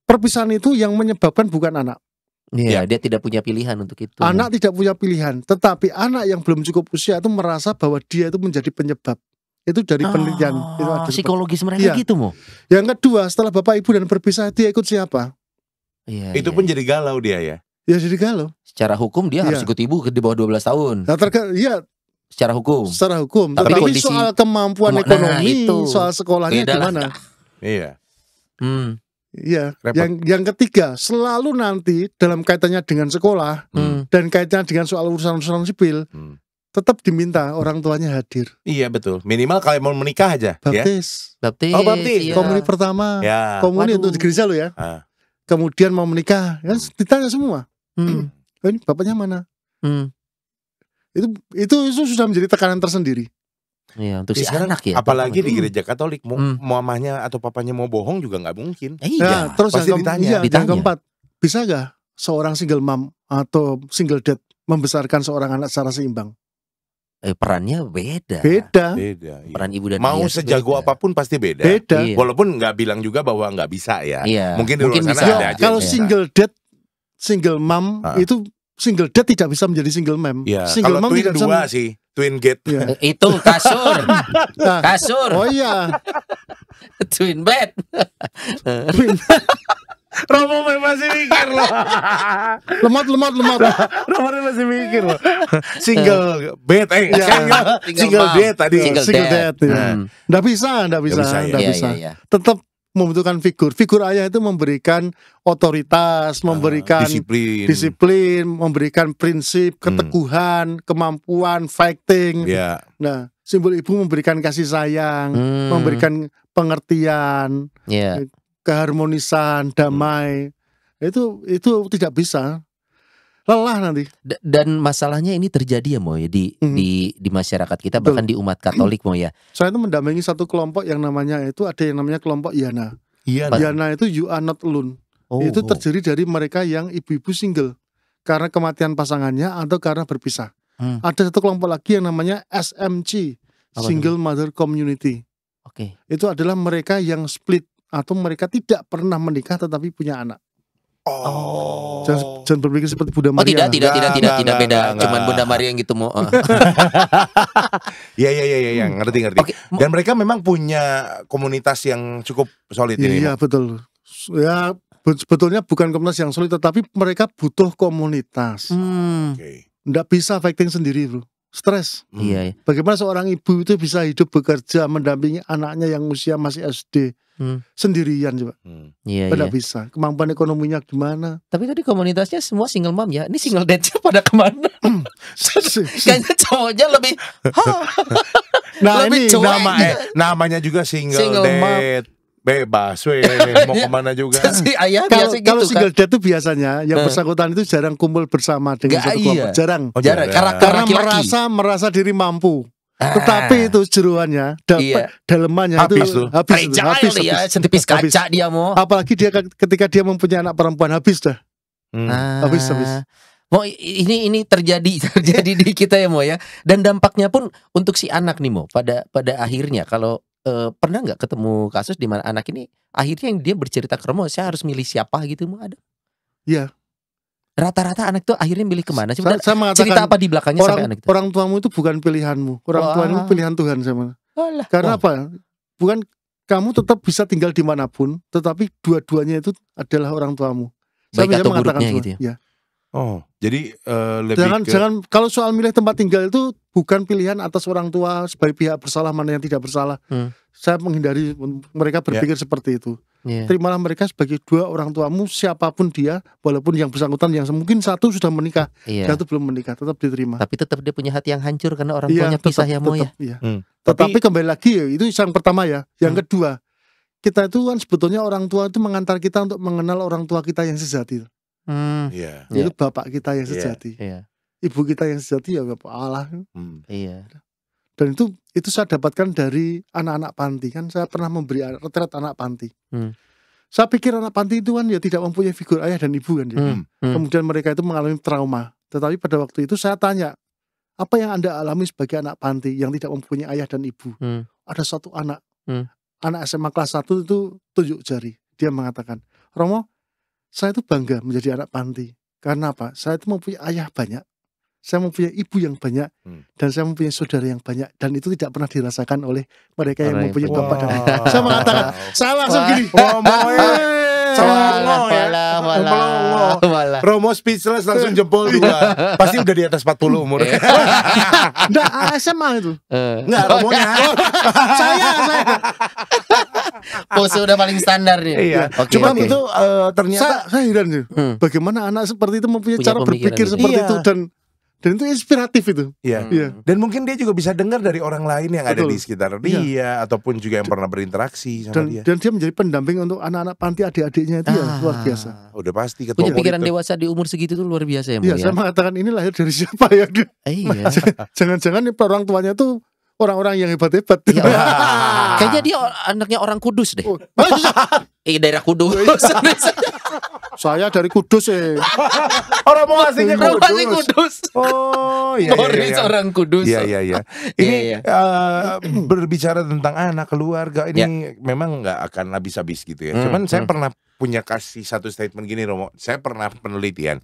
Perpisahan itu yang menyebabkan bukan anak. Iya, dia tidak punya pilihan untuk itu. Anak tidak punya pilihan, tetapi anak yang belum cukup usia itu merasa bahwa dia itu menjadi penyebab. Itu dari penelitian. Itu ada psikologis mereka Iya. gitu mau. Yang kedua, setelah bapak ibu dan berpisah, dia ikut siapa? Iya. Itu pun jadi galau dia ya. Ya jadi galau. secara hukum dia harus Iya. ikut ibu di bawah 12 tahun. Nah, ya Secara hukum. secara hukum. Tapi Tetapi kondisi- soal kemampuan Nah, ekonomi, itu. soal sekolahnya Beda lah. gimana? Iya. Hmm. Iya. Repot. Yang ketiga, selalu nanti dalam kaitannya dengan sekolah Hmm. dan kaitannya dengan soal urusan-urusan sipil, Hmm. tetap diminta orang tuanya hadir. Iya betul. Minimal kalau mau menikah aja. Ya. Baptis, Baptis. Oh, baptis. iya. komuni pertama, Ya. komuni Waduh. untuk di gereja lo ya. Ah. Kemudian mau menikah, kan ditanya semua. Hmm. "Oh, ini bapaknya mana?" Hmm. Itu sudah menjadi tekanan tersendiri. Iya, untuk Ya, si sekarang anak ya. apalagi di terutama. gereja Katolik, mau mamahnya atau papanya mau bohong juga nggak mungkin. Iya. Nah, terus pasti yang, ditanya. iya, yang Ditanya. keempat, bisa gak seorang single mom atau single dad membesarkan seorang anak secara seimbang? Perannya beda. Beda, Beda. Iya. Peran ibu dan Mau ayah itu sejago beda. apapun pasti beda. beda. Iya. Walaupun nggak bilang juga bahwa nggak bisa ya. Iya. Mungkin di luar sana bisa. ada Ya, aja kalau yang bisa. single dad, single mom Ah. itu single dad tidak bisa menjadi single mom. Ya, Single kalau mom twin tidak bisa. dua sih, twin gate. Iya. Itu kasur. Nah, Kasur. oh iya, Twin bed. Romo masih mikir loh. lemot. Romo masih mikir loh. Single bed, Iya. single mom. date tadi. Single Single dad. dad, iya. Hmm. Nggak bisa, Nggak bisa, ya. nggak Iya, bisa. iya. Tetap membutuhkan figur. Figur ayah itu memberikan otoritas, memberikan disiplin, memberikan prinsip, keteguhan, kemampuan, fighting. Ya, Nah, simbol ibu memberikan kasih sayang, Hmm. memberikan pengertian, Iya. keharmonisan, damai. Itu tidak bisa. Lelah nanti. Dan masalahnya ini terjadi ya Mo ya di masyarakat kita, Betul. bahkan di umat Katolik Mo ya. Saya itu mendampingi satu kelompok yang namanya itu ada yang namanya kelompok Yana. iya. Yana itu you are not alone. Oh, Itu terdiri dari mereka yang ibu-ibu single karena kematian pasangannya atau karena berpisah. Hmm. Ada satu kelompok lagi yang namanya SMC, Apa Single Mother Community. Oke. Itu adalah mereka yang split atau mereka tidak pernah menikah tetapi punya anak. Oh. Jangan berpikir seperti Bunda Oh Maria. tidak Enggak, beda. enggak. Cuman Bunda Maria yang gitu Mo. Iya, ngerti. Oke. Dan mereka memang punya komunitas yang cukup solid ini. Iya betul. Ya sebetulnya bukan komunitas yang sulit, tetapi mereka butuh komunitas. Hmm. Oke. Nggak bisa fighting sendiri, bro. Stres. Iya. Bagaimana seorang ibu itu bisa hidup bekerja mendampingi anaknya yang usia masih SD sendirian coba? Iya. Nggak bisa. Kemampuan ekonominya gimana? Tapi tadi komunitasnya semua single mom ya. Ini single dad pada kemana? Kayaknya cowoknya lebih. Nah Lebih ini cuek. Namanya juga single Single mom. date. Bebas, weh. Mau kemana juga. Si ayah kalau biasa gitu single kan. dad itu biasanya yang bersangkutan itu jarang kumpul bersama dengan Nggak, satu kelompok. iya. Jarang. Oh, Jarang. jarang. Karena Karena merasa diri mampu. Ah. Tetapi itu jeruannya, Iya. dalemannya Habis itu tuh. Fragile ya, setipis Habis. kaca dia Mo. Apalagi dia ketika dia mempunyai anak perempuan habis dah. Habis. Mo ini terjadi di kita ya Mo ya. Dan dampaknya pun untuk si anak nih Mo. Pada akhirnya kalau pernah nggak ketemu kasus di mana anak ini akhirnya yang dia bercerita ke Romo, saya harus milih siapa gitu Mo, ada? Iya. Rata-rata anak tuh akhirnya milih kemana sih? Saya mengatakan Cerita apa di belakangnya sampai anak itu? orang tuamu itu bukan pilihanmu. Orang Wah. tuamu pilihan Tuhan sama. Alah. Karena Wah. apa? Bukan kamu tetap bisa tinggal dimanapun, tetapi dua-duanya itu adalah orang tuamu. Baik bisa atau mengatakan buruknya semua. gitu ya? Ya. Oh, jadi lebih Jangan kalau soal milih tempat tinggal itu bukan pilihan atas orang tua sebagai pihak bersalah mana yang tidak bersalah. Saya menghindari mereka berpikir seperti itu. Iya. Terimalah mereka sebagai dua orang tuamu siapapun dia, walaupun yang bersangkutan yang mungkin satu sudah menikah, Iya. satu belum menikah, tetap diterima. Tapi tetap dia punya hati yang hancur karena orang Iya, tuanya pisah ya Mo ya. iya. Tapi Tetapi kembali lagi ya, itu yang pertama ya. Yang kedua, kita itu kan sebetulnya orang tua itu mengantar kita untuk mengenal orang tua kita yang sejati. Iya. Iya. Itu bapak kita yang Iya. sejati. Iya. Ibu kita yang sejati ya Bapak Allah. Iya. Dan itu saya dapatkan dari anak-anak panti. Kan saya pernah memberi retret anak panti. Saya pikir anak panti itu kan ya tidak mempunyai figur ayah dan ibu kan ya. Kemudian mereka itu mengalami trauma. Tetapi pada waktu itu saya tanya, apa yang Anda alami sebagai anak panti yang tidak mempunyai ayah dan ibu? Ada satu anak SMA kelas 1 itu tunjuk jari. Dia mengatakan, Romo, saya itu bangga menjadi anak panti. Karena apa? Saya itu mempunyai ayah banyak. Saya mempunyai ibu yang banyak. Dan saya mempunyai saudara yang banyak. Dan itu tidak pernah dirasakan oleh mereka yang mempunyai bapak dan ibu. Saya mengatakan, saya langsung gini. Romo speechless langsung jempol 2. Pasti udah di atas 40 umur. Enggak, SMA itu. Enggak, Romonya. Saya. Pose udah paling standar nih. Iya. Cuma itu ternyata saya heran sih. Bagaimana anak seperti itu mempunyai Punya cara berpikir pemikiran. seperti Iya. itu dan itu inspiratif itu. Iya. Iya. Dan mungkin dia juga bisa dengar dari orang lain yang ada Betul. di sekitar dia ataupun juga yang pernah berinteraksi sama dia. Dan dia menjadi pendamping untuk anak-anak panti adik-adiknya itu ya luar biasa. Udah pasti ketua Punya pikiran monitor. dewasa di umur segitu tuh luar biasa ya, Mo, Iya, ya. saya mengatakan ini lahir dari siapa ya? Iya. Jangan-jangan nih orang tuanya tuh orang-orang yang hebat-hebat. Iya, kayaknya dia anaknya orang Kudus deh. Oh, Daerah Kudus. saya dari Kudus Orang mau aslinya Rumahnya Kudus. Kudus. Oh iya. Boris orang Kudus. Iya. Ini Iya. berbicara tentang anak keluarga ini memang nggak akan habis-habis gitu ya. Cuman saya pernah punya kasih satu statement gini, Romo. Saya pernah penelitian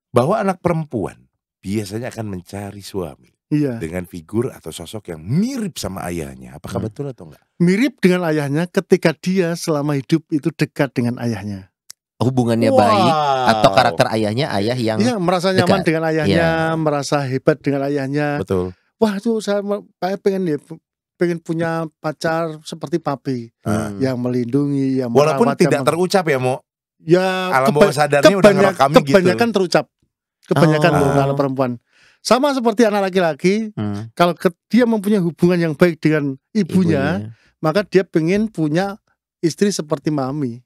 bahwa anak perempuan biasanya akan mencari suami Iya. dengan figur atau sosok yang mirip sama ayahnya. Apakah betul atau enggak? Mirip dengan ayahnya ketika dia selama hidup itu dekat dengan ayahnya. Hubungannya Wow. baik atau karakter ayahnya ayah yang Iya, merasa nyaman dekat. dengan ayahnya, merasa hebat dengan ayahnya. Betul. Wah, tuh saya pengen punya pacar seperti papi yang melindungi, yang Walaupun merawat, tidak yang terucap ya, Mo. ya Alam bawah sadarnya udah ngerekam gitu. kebanyakan terucap. Kebanyakan Oh. loh kalau perempuan. Sama seperti anak laki-laki, kalau dia mempunyai hubungan yang baik dengan ibunya, maka dia pengen punya istri seperti mami.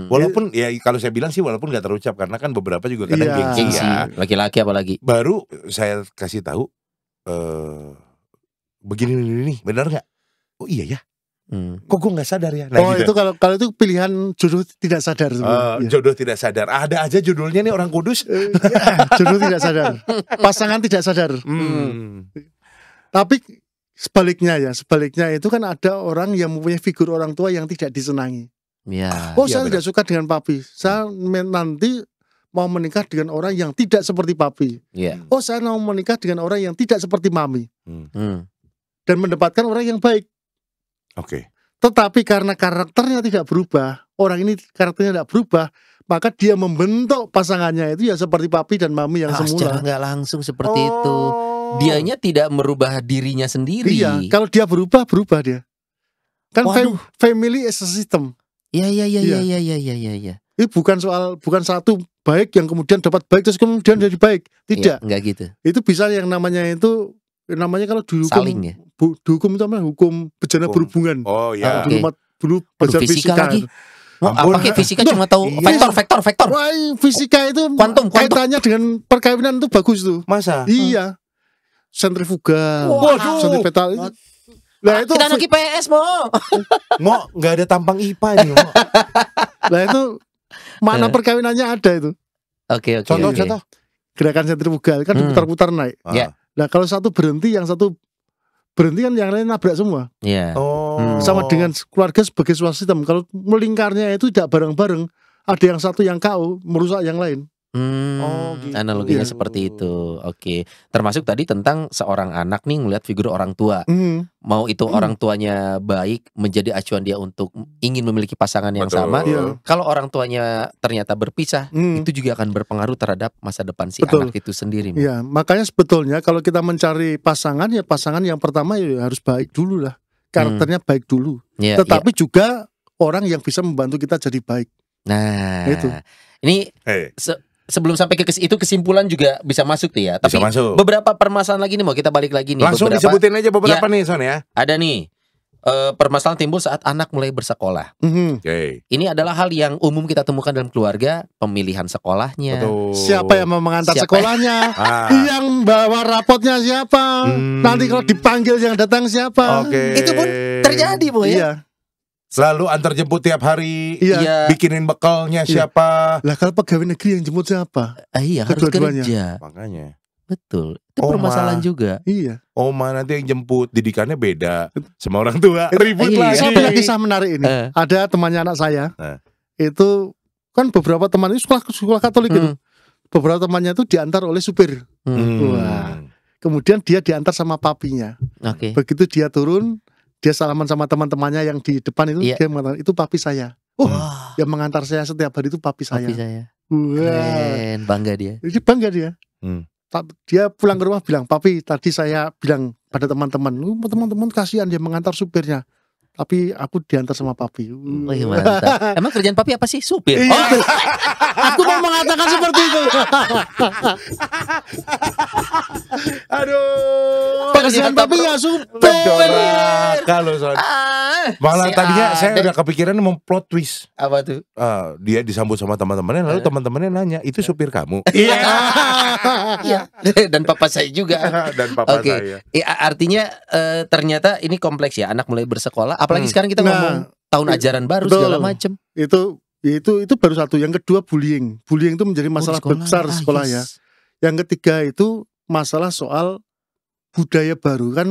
Walaupun ya kalau saya bilang sih walaupun nggak terucap karena kan beberapa juga kadang Iya. gengsi Gengsi, ya. laki-laki apalagi. Baru saya kasih tahu begini nih, benar nggak? Oh iya ya. Kok gue nggak sadar ya? Oh itu kalau itu pilihan jodoh tidak sadar sebenarnya. Jodoh tidak sadar. Ada aja judulnya nih orang Kudus. Jodoh tidak sadar, pasangan tidak sadar. Tapi sebaliknya itu kan ada orang yang mempunyai figur orang tua yang tidak disenangi. Ya. Oh Iya, saya tidak suka dengan papi. Saya nanti mau menikah dengan orang yang tidak seperti papi. Iya. Oh saya mau menikah dengan orang yang tidak seperti mami. Dan mendapatkan orang yang baik. Oke. Tetapi karena karakternya tidak berubah, orang ini karakternya tidak berubah, maka dia membentuk pasangannya itu ya seperti papi dan mami yang Secara semula. nggak langsung seperti itu. Dianya tidak merubah dirinya sendiri. Iya, kalau dia berubah dia. Kan Waduh. family is a system. Iya. Ini bukan satu baik yang kemudian dapat baik terus kemudian jadi baik. Tidak. Iya, enggak gitu. Itu bisa yang namanya kalau dihukum Saling ya. dihukum itu namanya hukum bejana berhubungan. Oh ya. Dulu Waduh, belajar fisika fisika. lagi. Ampun. Pakai fisika cuma tahu Iya. vektor. Wah, fisika itu Kuantum. kaitannya dengan perkawinan itu bagus tuh. Masa? Iya. Sentrifugal. Waduh. Sentripetal. Nah itu Kita anak IPS, Mo. Mo nggak ada tampang IPA nih, Mo. Nah itu makna perkawinannya ada itu. Oke. Contoh. Gerakan sentrifugal kan diputar-putar naik. Ya. Nah kalau satu berhenti, yang satu berhenti kan yang lain nabrak semua. Iya. Oh. Sama dengan keluarga sebagai sebuah sistem. Kalau melingkarnya itu tidak bareng-bareng, ada yang satu yang KO merusak yang lain. Oh, gitu. Analoginya Iya. seperti itu. Oke. Termasuk tadi tentang seorang anak nih ngelihat figur orang tua. Mau itu orang tuanya baik, menjadi acuan dia untuk ingin memiliki pasangan yang Betul. sama. Iya. Kalau orang tuanya ternyata berpisah, itu juga akan berpengaruh terhadap masa depan si Betul. anak itu sendiri. Mo. Iya, makanya sebetulnya kalau kita mencari pasangan, ya pasangan yang pertama ya harus baik dulu lah. Karakternya baik dulu. Iya, Tetapi juga orang yang bisa membantu kita jadi baik. Nah, Itu. ini sebelum sampai ke itu kesimpulan juga bisa masuk tuh ya. Tapi Bisa masuk. beberapa permasalahan lagi nih, mau kita balik lagi nih. Langsung beberapa, disebutin aja beberapa nih Son ya. ada nih permasalahan timbul saat anak mulai bersekolah. Oke. Ini adalah hal yang umum kita temukan dalam keluarga, pemilihan sekolahnya. Betul. Siapa yang mau mengantar Siapa? sekolahnya? Yang bawa rapotnya siapa? Nanti kalau dipanggil yang datang siapa? Oke. Itu pun terjadi, Bu ya. Iya. Selalu antar jemput tiap hari. Iya. Bikinin bekalnya Iya. siapa? Lah kalau pegawai negeri yang jemput siapa? Iya, harus Kedua-duanya. kerja. Makanya. Betul. Itu Oma. permasalahan juga. Iya. Oma nanti yang jemput, didikannya beda sama orang tua. Ribut Iya. lagi. Saya punya kisah menarik ini. Ada temannya anak saya. Itu kan beberapa teman ini sekolah Katolik itu. Beberapa temannya itu diantar oleh supir. Wah. Kemudian dia diantar sama papinya. Oke. Begitu dia turun, dia salaman sama teman-temannya yang di depan itu, Iya. dia mengatakan itu papi saya. Oh, Wah, yang mengantar saya setiap hari itu papi saya. papi saya. Wah. Keren, bangga dia. Jadi bangga dia. Hmm. Dia pulang ke rumah bilang, papi tadi saya bilang pada teman-teman, teman-teman kasihan dia mengantar supirnya. Tapi aku diantar sama papi. Wih, mantap. Emang kerjaan papi apa sih? Supir. Iya. Oh, Aku mau mengatakan seperti itu. Aduh. Pekerjaan papi ya supir. Kalau soal malah si tadinya saya Ade. udah kepikiran mau plot twist. Apa tuh? Dia disambut sama teman-temannya, lalu teman-temannya nanya, itu supir kamu? Iya. Iya. Dan papa saya juga. Dan papa Oke. saya. Artinya ternyata ini kompleks ya. Anak mulai bersekolah. Apalagi sekarang kita Nah, ngomong tahun ajaran baru betul. segala macam. Itu baru satu. Yang kedua bullying. Bullying itu menjadi masalah besar di sekolah ya. Yang ketiga itu masalah soal budaya baru kan.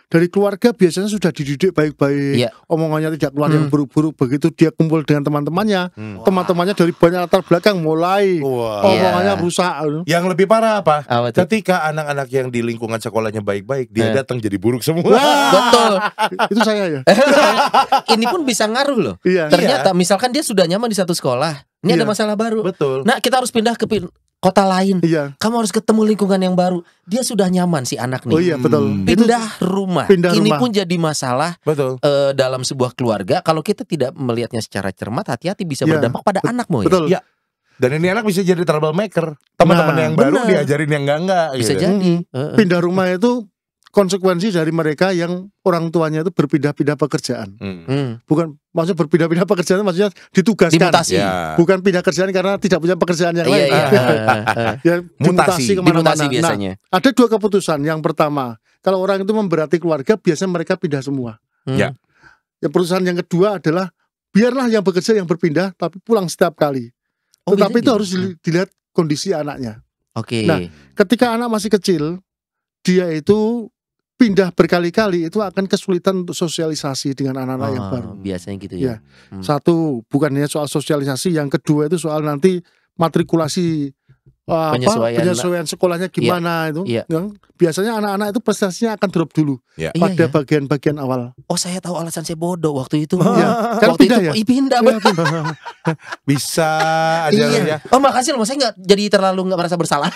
Dari keluarga biasanya sudah dididik baik-baik, Iya. omongannya tidak keluar yang buruk-buruk. Begitu dia kumpul dengan teman-temannya, teman-temannya dari banyak latar belakang mulai Wah. omongannya Iya. rusak. Yang lebih parah apa? Apa tuh? Ketika anak-anak yang di lingkungan sekolahnya baik-baik, dia datang jadi buruk semua. Betul. Itu saya ya. Ini pun bisa ngaruh loh. Iya. Ternyata misalkan dia sudah nyaman di satu sekolah, ini ada Iya. masalah baru. Betul. Nah, kita harus pindah ke kota lain. Iya. Kamu harus ketemu lingkungan yang baru. Dia sudah nyaman si anak nih. Oh iya betul. Itu Pindah rumah. pindah Ini rumah. pun jadi masalah Betul. dalam sebuah keluarga. Kalau kita tidak melihatnya secara cermat, hati-hati bisa Iya. berdampak pada anakmu ya. betul. Ya. Dan ini anak bisa jadi troublemaker. Teman-teman Nah, yang baru benar. diajarin yang enggak. Bisa gitu. jadi. Pindah rumah itu konsekuensi dari mereka yang orang tuanya itu berpindah-pindah pekerjaan. Bukan maksudnya berpindah-pindah pekerjaan, maksudnya ditugaskan. Dimutasi. Ya. Bukan pindah kerjaan karena tidak punya pekerjaan yang Iya, lain. iya. Ya, dimutasi Mutasi. kemana-mana. Dimutasi biasanya. Nah, ada dua keputusan. Yang pertama, kalau orang itu memberati keluarga, biasanya mereka pindah semua. Ya. Yang keputusan yang kedua adalah biarlah yang bekerja yang berpindah, tapi pulang setiap kali. Oh, Tetapi bisa itu gitu? harus dilihat kondisi anaknya. Oke. Nah, ketika anak masih kecil, dia itu pindah berkali-kali, itu akan kesulitan untuk sosialisasi dengan anak-anak yang baru. Biasanya gitu Ya. ya. Satu, bukan hanya soal sosialisasi. Yang kedua itu soal nanti matrikulasi, penyesuaian sekolahnya gimana itu. Iya. Yang biasanya anak-anak itu prestasinya akan drop dulu Ya. Iya, pada ya. bagian-bagian awal. Oh, saya tahu alasan saya bodoh waktu itu. Iya. Kan Waktu pindah itu ya? pindah. Iya, betul. Bisa aja Iya. ya. Oh, makasih loh. Saya nggak jadi terlalu nggak merasa bersalah.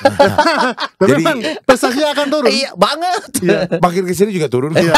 Dan Jadi- memang prestasinya akan turun. Iya, banget. Iya. Makin kesini juga turun. Iya.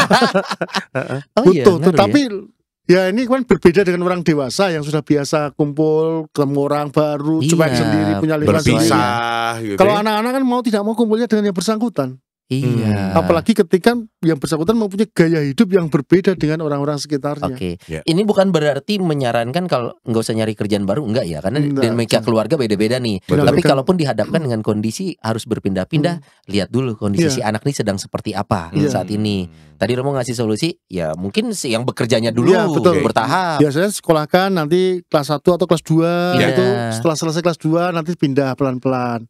Oh, iya, Betul. ngaruh Tetapi ya. ya ini kan berbeda dengan orang dewasa yang sudah biasa kumpul, ketemu orang baru, Iya, cuek sendiri, punya lingkungan sendiri. Berpisah gitu. Kalau ya. anak-anak kan mau tidak mau kumpulnya dengan yang bersangkutan. Iya. Apalagi ketika yang bersangkutan mempunyai gaya hidup yang berbeda dengan orang-orang sekitarnya. Oke, Ya. ini bukan berarti menyarankan kalau nggak usah nyari kerjaan baru, enggak ya? Karena Enggak. dinamika keluarga beda-beda nih. Betul. Tapi Kan- kalaupun dihadapkan dengan kondisi harus berpindah-pindah, lihat dulu kondisi si anak nih sedang seperti apa Iya. saat ini. Tadi Romo ngasih solusi, ya mungkin si yang bekerjanya dulu Iya, betul. bertahap. Biasanya sekolahkan nanti kelas 1 atau kelas 2 Iya. itu setelah selesai kelas 2 nanti pindah pelan-pelan.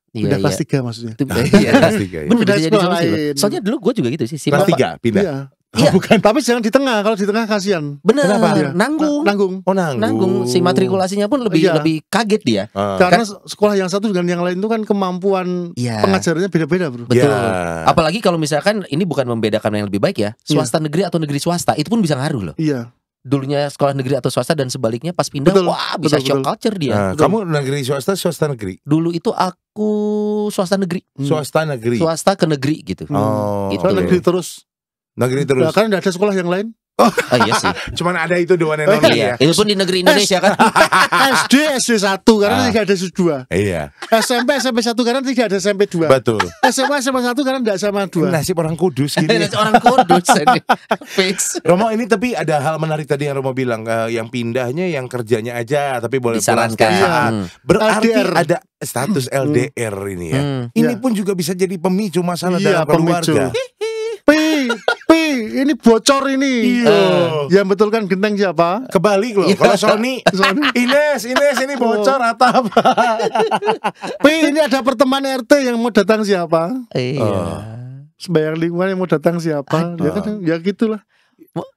Pindah Iya, kelas iya. 3 maksudnya. Itu- iya. Kelas tiga ya. Bener, Pindah bisa jadi sekolah solusi loh. lain. Soalnya dulu gue juga gitu sih. Kelas Bapak- 3 pindah. Iya. Iya. Bukan. Tapi jangan di tengah, kalau di tengah kasihan. Bener, Kenapa? Iya. nanggung. Nanggung. Oh nanggung. Nanggung. Si matrikulasinya pun lebih Iya. lebih kaget dia. Karena sekolah yang satu dengan yang lain itu kan kemampuan Iya. pengajarannya beda-beda, Bro. Betul. Ya. Apalagi kalau misalkan ini bukan membedakan yang lebih baik ya, swasta negeri atau negeri swasta itu pun bisa ngaruh loh. Iya. Dulunya sekolah negeri atau swasta dan sebaliknya pas pindah, Betul, wah bisa betul, shock betul. culture dia. Nah, kamu negeri swasta negeri? Dulu itu aku swasta negeri, Swasta negeri. swasta ke negeri gitu. Oh. Gitu. Soalnya oke. negeri terus. Negeri Nah, terus. kan tidak ada sekolah yang lain. Oh iya sih. Cuman ada itu doang yang nonton Iya, ya. itu pun di negeri Indonesia kan. SD 1 karena tidak ada S2. Iya, SMP 1 karena tidak ada SMP 2. betul. SMA 1 karena tidak SMA 2. Nasib orang Kudus gini. Orang Kudus ini. Fix. Romo, ini tapi ada hal menarik tadi yang Romo bilang, yang pindahnya yang kerjanya aja tapi boleh pulang Disarankan. setiap saat. Berarti LDR. ada status LDR ini ya. Ya. Ini pun juga bisa jadi pemicu masalah Iya, dalam keluarga. Pi, ini bocor ini. Iya. Yang betul kan genteng siapa? Kebalik loh. Kalau Sony, Ines ini bocor atap. Pi, ini ada pertemuan RT yang mau datang siapa? Iya. Sebayang lingkungan yang mau datang siapa? Ya kan, ya gitulah.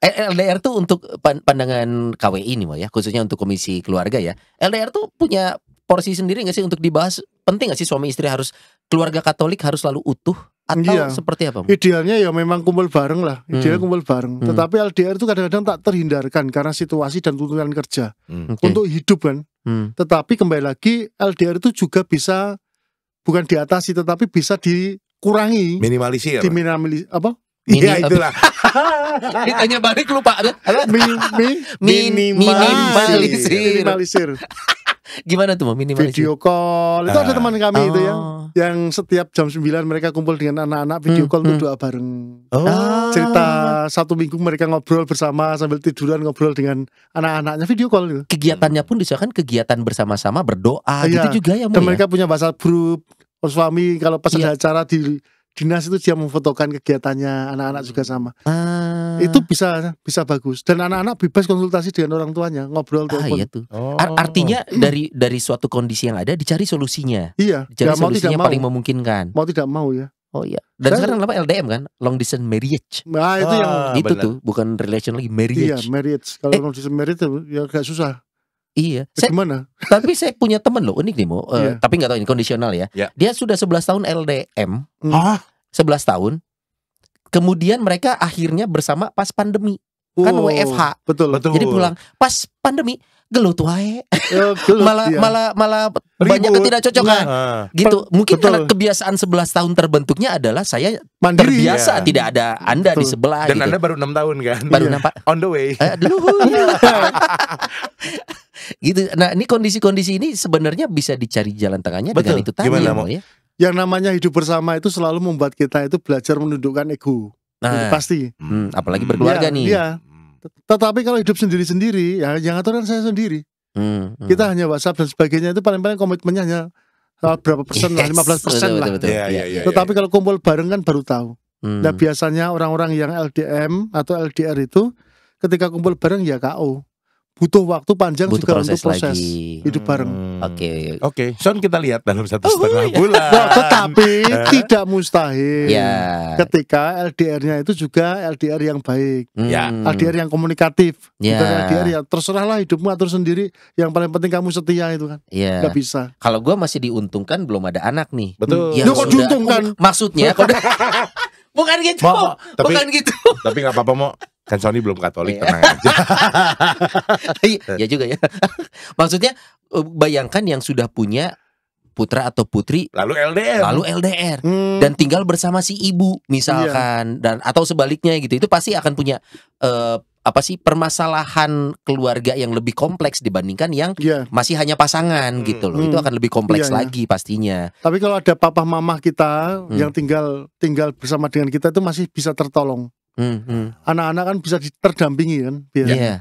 LDR tuh untuk pandangan KWI nih, Mo, ya, khususnya untuk komisi keluarga ya. LDR tuh punya porsi sendiri nggak sih untuk dibahas? Penting nggak sih suami istri harus keluarga Katolik harus selalu utuh atau Iya. seperti apa? Mo? Idealnya ya memang kumpul bareng lah. Idealnya kumpul bareng. Tetapi LDR itu kadang-kadang tak terhindarkan karena situasi dan tuntutan kerja Oke. untuk hidup kan. Tetapi kembali lagi LDR itu juga bisa bukan diatasi tetapi bisa dikurangi, Minimalisir. apa? Iya itulah. Ditanya balik lupa. Minimalisir. Gimana tuh, Mo, minimalisir? Video call. Itu ada teman kami itu ya. Oh. Yang setiap jam 9 mereka kumpul dengan anak-anak video call itu doa bareng. Oh. Cerita 1 minggu mereka ngobrol bersama sambil tiduran ngobrol dengan anak-anaknya video call itu. Kegiatannya pun misalkan kegiatan bersama-sama berdoa Iya. gitu juga ya, Mo, Dan ya? mereka punya WhatsApp grup. Suami kalau pas ada acara di dinas itu dia memfotokan kegiatannya, anak-anak juga sama. Itu bisa bagus. Dan anak-anak bebas konsultasi dengan orang tuanya, ngobrol telepon. Iya tuh. Oh. Artinya dari suatu kondisi yang ada dicari solusinya. Iya, Dicari ya mau tidak solusinya mau. paling memungkinkan. Mau tidak mau ya. Oh iya. Dan Dan- sekarang apa LDM kan? Long distance marriage. Nah, itu yang Itu benar. tuh bukan relation lagi, iya, marriage. marriage. Kalau mau disebut marriage ya agak susah. Iya. Gimana? Tapi saya punya teman loh, unik nih, Mo. Iya. Tapi nggak tahu ini kondisional ya. Ya. Dia sudah 11 tahun LDM, Hah? 11 tahun. Kemudian mereka akhirnya bersama pas pandemi. Kan Oh, WFH. Betul. Betul. Jadi pulang pas pandemi gelut wae. Ya, gelut, malah iya. malah banyak Ribut. ketidakcocokan. Ah. Gitu. Mungkin Betul. karena kebiasaan 11 tahun terbentuknya adalah saya Mandiri. terbiasa ya. tidak ada Anda di Betul. sebelah Dan gitu. Anda baru 6 tahun kan? Baru Iya. nampak. On the way. Aduh. Gitu. Nah, ini kondisi-kondisi ini sebenarnya bisa dicari jalan tengahnya dengan Betul. itu tadi Gimana, ya, Mo? Mo, ya. Yang namanya hidup bersama itu selalu membuat kita itu belajar menundukkan ego. Itu Nah, pasti. apalagi berkeluarga Iya, nih. Iya. Tetapi kalau hidup sendiri-sendiri, ya yang atur kan saya sendiri. Kita hanya WhatsApp dan sebagainya itu paling-paling komitmennya hanya berapa persen lah, 15% lah. Betul. Iya, iya, iya. Tetapi kalau kumpul bareng kan baru tahu. Nah biasanya orang-orang yang LDM atau LDR itu ketika kumpul bareng ya KO. Butuh waktu panjang butuh juga proses untuk proses lagi. hidup bareng. Oke. Oke, Son kita lihat dalam 1,5 iya. bulan. Nah, tetapi tidak mustahil Ya. ketika LDR-nya itu juga LDR yang baik. Ya. LDR yang komunikatif, Ya. bukan LDR yang terserahlah hidupmu atur sendiri. Yang paling penting kamu setia itu kan, Ya. nggak bisa. Kalau gua masih diuntungkan belum ada anak nih. Betul. Yang Lu kok sudah- diuntungkan? Maksudnya bukan gitu. Mo, tapi- Bukan gitu. Tapi nggak apa-apa, Mo. Kan Sony belum Katolik, Iya. tenang aja. Ya juga ya. Maksudnya bayangkan yang sudah punya putra atau putri Lalu LDM. lalu LDR Hmm, dan tinggal bersama si ibu misalkan dan atau sebaliknya gitu. Itu pasti akan punya permasalahan keluarga yang lebih kompleks dibandingkan yang iya. masih hanya pasangan gitu loh. Itu akan lebih kompleks Iya, iya. lagi pastinya. Tapi kalau ada papa mama kita Hmm. yang tinggal bersama dengan kita itu masih bisa tertolong. Anak-anak kan bisa terdampingi kan. Biar Iya.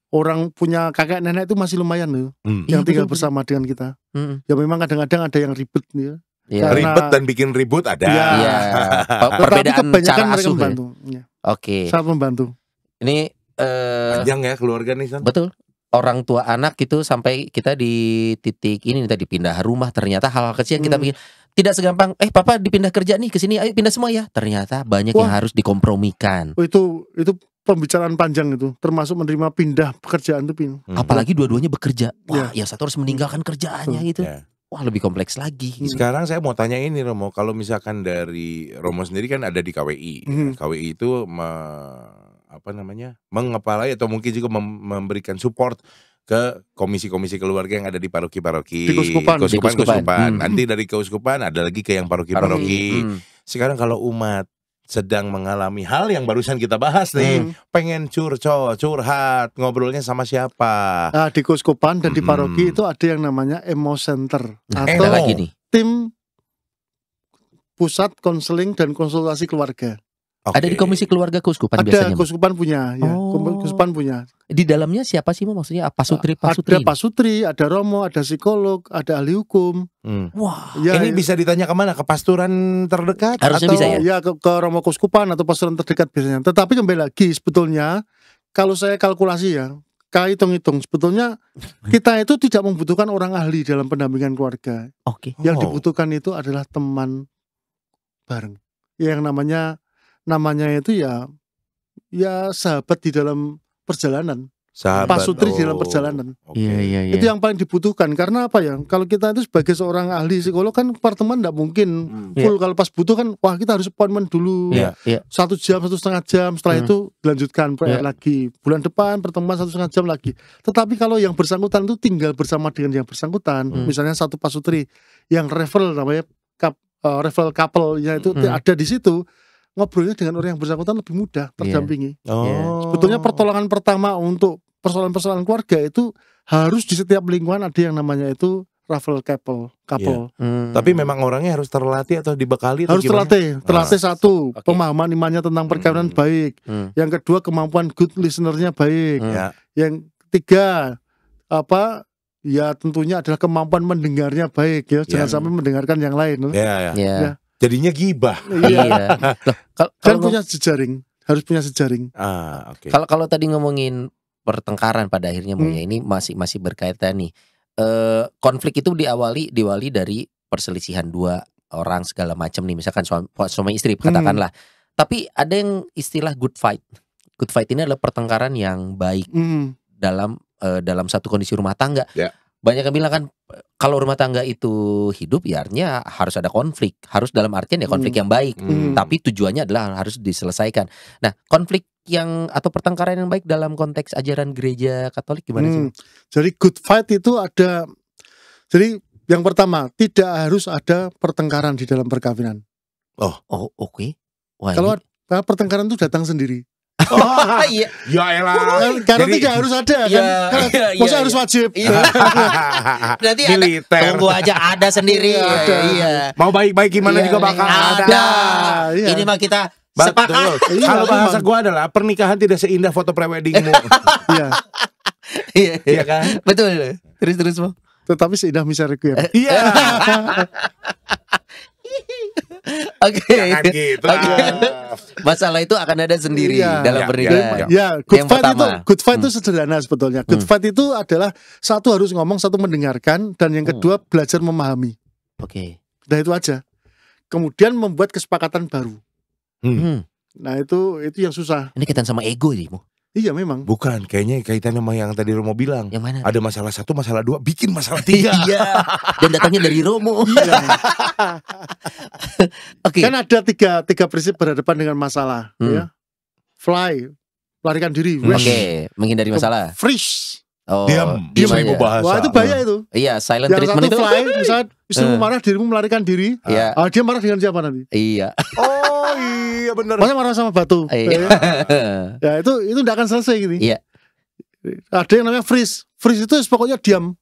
orang punya kakek nenek itu masih lumayan loh, Hmm. yang Iya, tinggal betul, bersama dengan kita. Mm, Ya memang kadang-kadang ada yang ribet ya. iya. Karena- Ribet dan bikin ribut ada. Iya. Iya. Tetapi Perbedaan kebanyakan cara mereka asuh ya. membantu. Ya, Oke. sangat membantu. Ini Panjang ya keluarga nih, Son. betul. Orang tua anak itu sampai kita di titik ini nih tadi pindah rumah, ternyata hal-hal kecil yang kita bikin tidak segampang papa dipindah kerja nih ke sini, ayo pindah semua ya. Ternyata banyak yang Wah. harus dikompromikan. Oh, itu pembicaraan panjang itu, termasuk menerima pindah pekerjaan itu pin. Apalagi dua-duanya bekerja. Wah, Iya. yang satu harus meninggalkan kerjaannya gitu. Ya. Wah, lebih kompleks lagi. Sekarang saya mau tanya ini, Romo, kalau misalkan dari Romo sendiri kan ada di KWI. KWI itu mengepalai atau mungkin juga memberikan support ke komisi-komisi keluarga yang ada di paroki-paroki, Di keuskupan. Di keuskupan. Nanti dari keuskupan ada lagi ke yang paroki-paroki. Hmm. Sekarang kalau umat sedang mengalami hal yang barusan kita bahas nih, pengen curhat, ngobrolnya sama siapa? Nah, di keuskupan dan di paroki itu ada yang namanya Emo Center atau Ada lagi nih. tim pusat konseling dan konsultasi keluarga. Ada di komisi keluarga keuskupan Ada biasanya. keuskupan punya, ya. Oh. Keuskupan punya. Di dalamnya siapa sih maksudnya? Pasutri? Ada pasutri, ada romo, ada psikolog, ada ahli hukum. Wah. Ya, Ini bisa ditanya kemana? Ke pastoran terdekat? Harusnya atau bisa ya? Ya ke romo keuskupan atau pastoran terdekat biasanya. Tetapi kembali lagi sebetulnya kalau saya kalkulasi ya, hitung-hitung sebetulnya kita itu tidak membutuhkan orang ahli dalam pendampingan keluarga. Oke. Yang dibutuhkan itu adalah teman bareng. Yang namanya itu ya sahabat di dalam perjalanan. Sahabat, Pasutri di dalam perjalanan. Oke. Iya. Itu yang paling dibutuhkan. Karena apa ya? Kalau kita itu sebagai seorang ahli psikolog kan pertemuan tidak mungkin full. Kalau pas butuh kan, wah kita harus appointment dulu. Iya. 1 jam, 1,5 jam. Setelah itu dilanjutkan lagi. Bulan depan pertemuan 1,5 jam lagi. Tetapi kalau yang bersangkutan itu tinggal bersama dengan yang bersangkutan, misalnya satu pasutri yang referral namanya referral couple, yaitu ada di situ, ngobrolnya dengan orang yang bersangkutan lebih mudah terdampingi. Sebetulnya pertolongan pertama untuk persoalan-persoalan keluarga itu harus di setiap lingkungan ada yang namanya itu referral couple. Tapi memang orangnya harus terlatih atau dibekali atau Harus gimana? terlatih satu, pemahaman imannya tentang perkawinan baik. Yang kedua, kemampuan good listener-nya baik. Yang ketiga, ya tentunya adalah kemampuan mendengarnya baik ya. Jangan sampai mendengarkan yang lain. Iya. Jadinya gibah. Iya. Dan punya jejaring, harus punya jejaring. Oke. Kalau tadi ngomongin pertengkaran pada akhirnya ya ini masih berkaitan nih. Konflik itu diawali dari perselisihan dua orang segala macam nih, misalkan suami istri katakanlah. Tapi ada yang istilah good fight. Good fight ini adalah pertengkaran yang baik dalam satu kondisi rumah tangga. Banyak yang bilang kan kalau rumah tangga itu hidup ya artinya harus ada konflik. Harus dalam artian ya konflik yang baik. Tapi tujuannya adalah harus diselesaikan. Nah, konflik yang atau pertengkaran yang baik dalam konteks ajaran gereja Katolik gimana sih? Jadi good fight itu ada. Jadi yang pertama, tidak harus ada pertengkaran di dalam perkawinan. Oke. Wah, Kalau pertengkaran itu datang sendiri. Iya. Ya elah. Karena tidak harus ada kan. Maksudnya harus wajib. Berarti Militer. tunggu aja ada sendiri. Iya. Mau baik-baik gimana juga bakal ada. Iya. Ini mah kita Betul. sepakat. Kalau bahasa gua adalah pernikahan tidak seindah foto preweddingmu. Iya. Iya kan? Betul. Terus Mo. Tetapi seindah misa requiem. Iya. Oke. Jangan gitu. Masalah itu akan ada sendiri Iya. dalam pernikahan. Ya, good Yang fight pertama. good fight itu sederhana sebetulnya. Good fight itu adalah satu harus ngomong, satu mendengarkan, dan yang kedua belajar memahami. Oke. Nah itu aja. Kemudian membuat kesepakatan baru. Nah itu yang susah. Ini kaitan sama ego sih, Mo. Iya memang. Bukan, kayaknya kaitan sama yang tadi Romo bilang. Yang mana? Ada masalah 1, masalah 2, bikin masalah 3. Iya. Dan datangnya dari Romo. Oke. Kan ada tiga prinsip berhadapan dengan masalah. Ya. Fly, larikan diri. Oke, menghindari masalah. Freeze. Oh, Diam aja. seribu bahasa. Wah itu bahaya itu. Iya, silent Yang treatment satu itu. fly, misalnya istrimu marah, dirimu melarikan diri. Iya. Dia marah dengan siapa nanti? Iya. Oh iya benar. Masa marah sama batu? Iya. Ya itu tidak akan selesai gitu. Iya. Ada yang namanya freeze. Freeze itu pokoknya diam.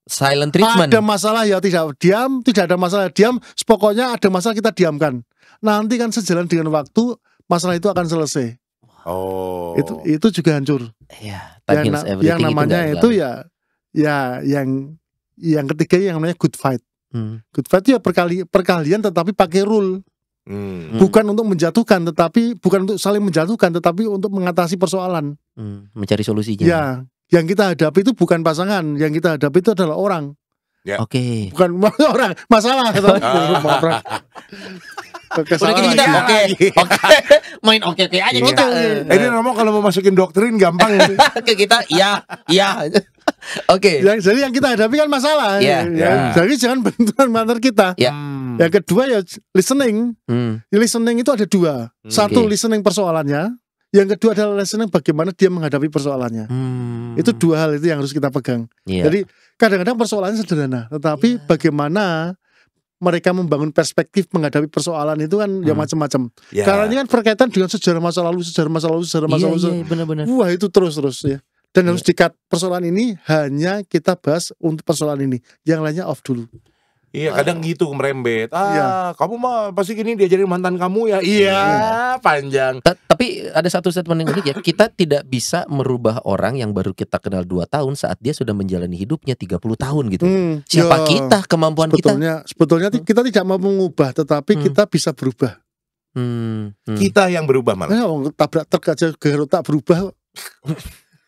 Silent treatment. Ada masalah ya tidak diam, tidak ada masalah diam. Pokoknya ada masalah kita diamkan. Nanti kan sejalan dengan waktu masalah itu akan selesai. Oh. Itu juga hancur. Iya, time heals everything Yang namanya nggak itu yang ketiga yang namanya good fight. Good fight itu ya perkalian tetapi pakai rule. Bukan untuk menjatuhkan, bukan untuk saling menjatuhkan, tetapi untuk mengatasi persoalan. Mencari solusinya. Ya, yang kita hadapi itu bukan pasangan, yang kita hadapi itu adalah orang. Ya. Oke. Bukan orang, masalah. Orang. Udah gini kita oke. Main oke aja kita. Ini Romo kalau mau masukin doktrin gampang. Ke kita iya. Oke. Jadi yang kita hadapi kan masalah. Iya. Jadi jangan benturan antar kita. Iya. Yang kedua ya listening. Listening itu ada dua. Satu listening persoalannya. Yang kedua adalah listening bagaimana dia menghadapi persoalannya. Itu dua hal itu yang harus kita pegang. Iya. Jadi kadang-kadang persoalannya sederhana, tetapi bagaimana mereka membangun perspektif menghadapi persoalan itu kan yang macam-macam. Ya. Karena ini kan berkaitan dengan sejarah masa lalu. Iya, benar-benar. Wah, itu terus ya. Dan harus di-cut persoalan ini, hanya kita bahas untuk persoalan ini. Yang lainnya off dulu. Iya, kadang gitu merembet. Iya. Kamu mah pasti gini diajarin mantan kamu ya. Iya, panjang. Tapi ada satu statement yang unik ya. Kita tidak bisa merubah orang yang baru kita kenal 2 tahun saat dia sudah menjalani hidupnya 30 tahun gitu. Siapa kita, kemampuan Sebetulnya kita tidak mau mengubah, tetapi kita bisa berubah. Kita yang berubah malah. Tabrak truk aja Gero tak berubah.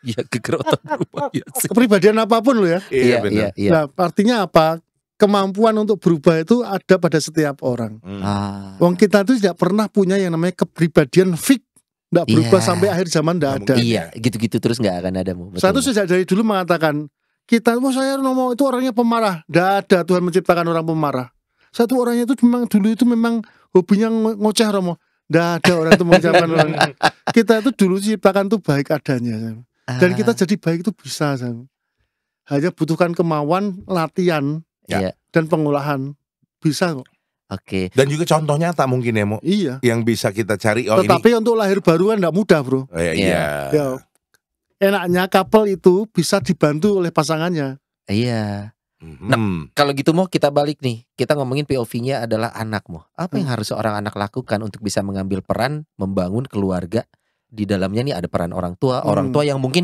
Ya kegerotan berubah ya sih. Kepribadian apapun lo ya. Iya, benar. Iya. Nah, artinya apa? Kemampuan untuk berubah itu ada pada setiap orang. Wong kita itu tidak pernah punya yang namanya kepribadian fix, tidak berubah sampai akhir zaman, tidak ada. Iya, gitu-gitu terus nggak akan ada. Saya tuh sejak dari dulu mengatakan, kita, saya ngomong itu orangnya pemarah. Tidak ada Tuhan menciptakan orang pemarah. Satu orangnya itu memang dulu itu memang hobinya ngoceh Romo. Tidak ada orang itu mengucapkan orang. Kita itu dulu diciptakan tuh baik adanya. Dan kita jadi baik itu bisa. Hanya butuhkan kemauan, latihan, dan pengolahan. Bisa kok. Oke. Dan juga contoh nyata mungkin ya, Mo. Iya. Yang bisa kita cari. Tetapi untuk lahir baru kan tidak mudah, bro. Iya. Ya, enaknya couple itu bisa dibantu oleh pasangannya. Iya. Nah, kalau gitu Mo, kita balik nih. Kita ngomongin POV-nya adalah anak, Mo. Apa yang harus seorang anak lakukan untuk bisa mengambil peran membangun keluarga? Di dalamnya nih ada peran orang tua yang mungkin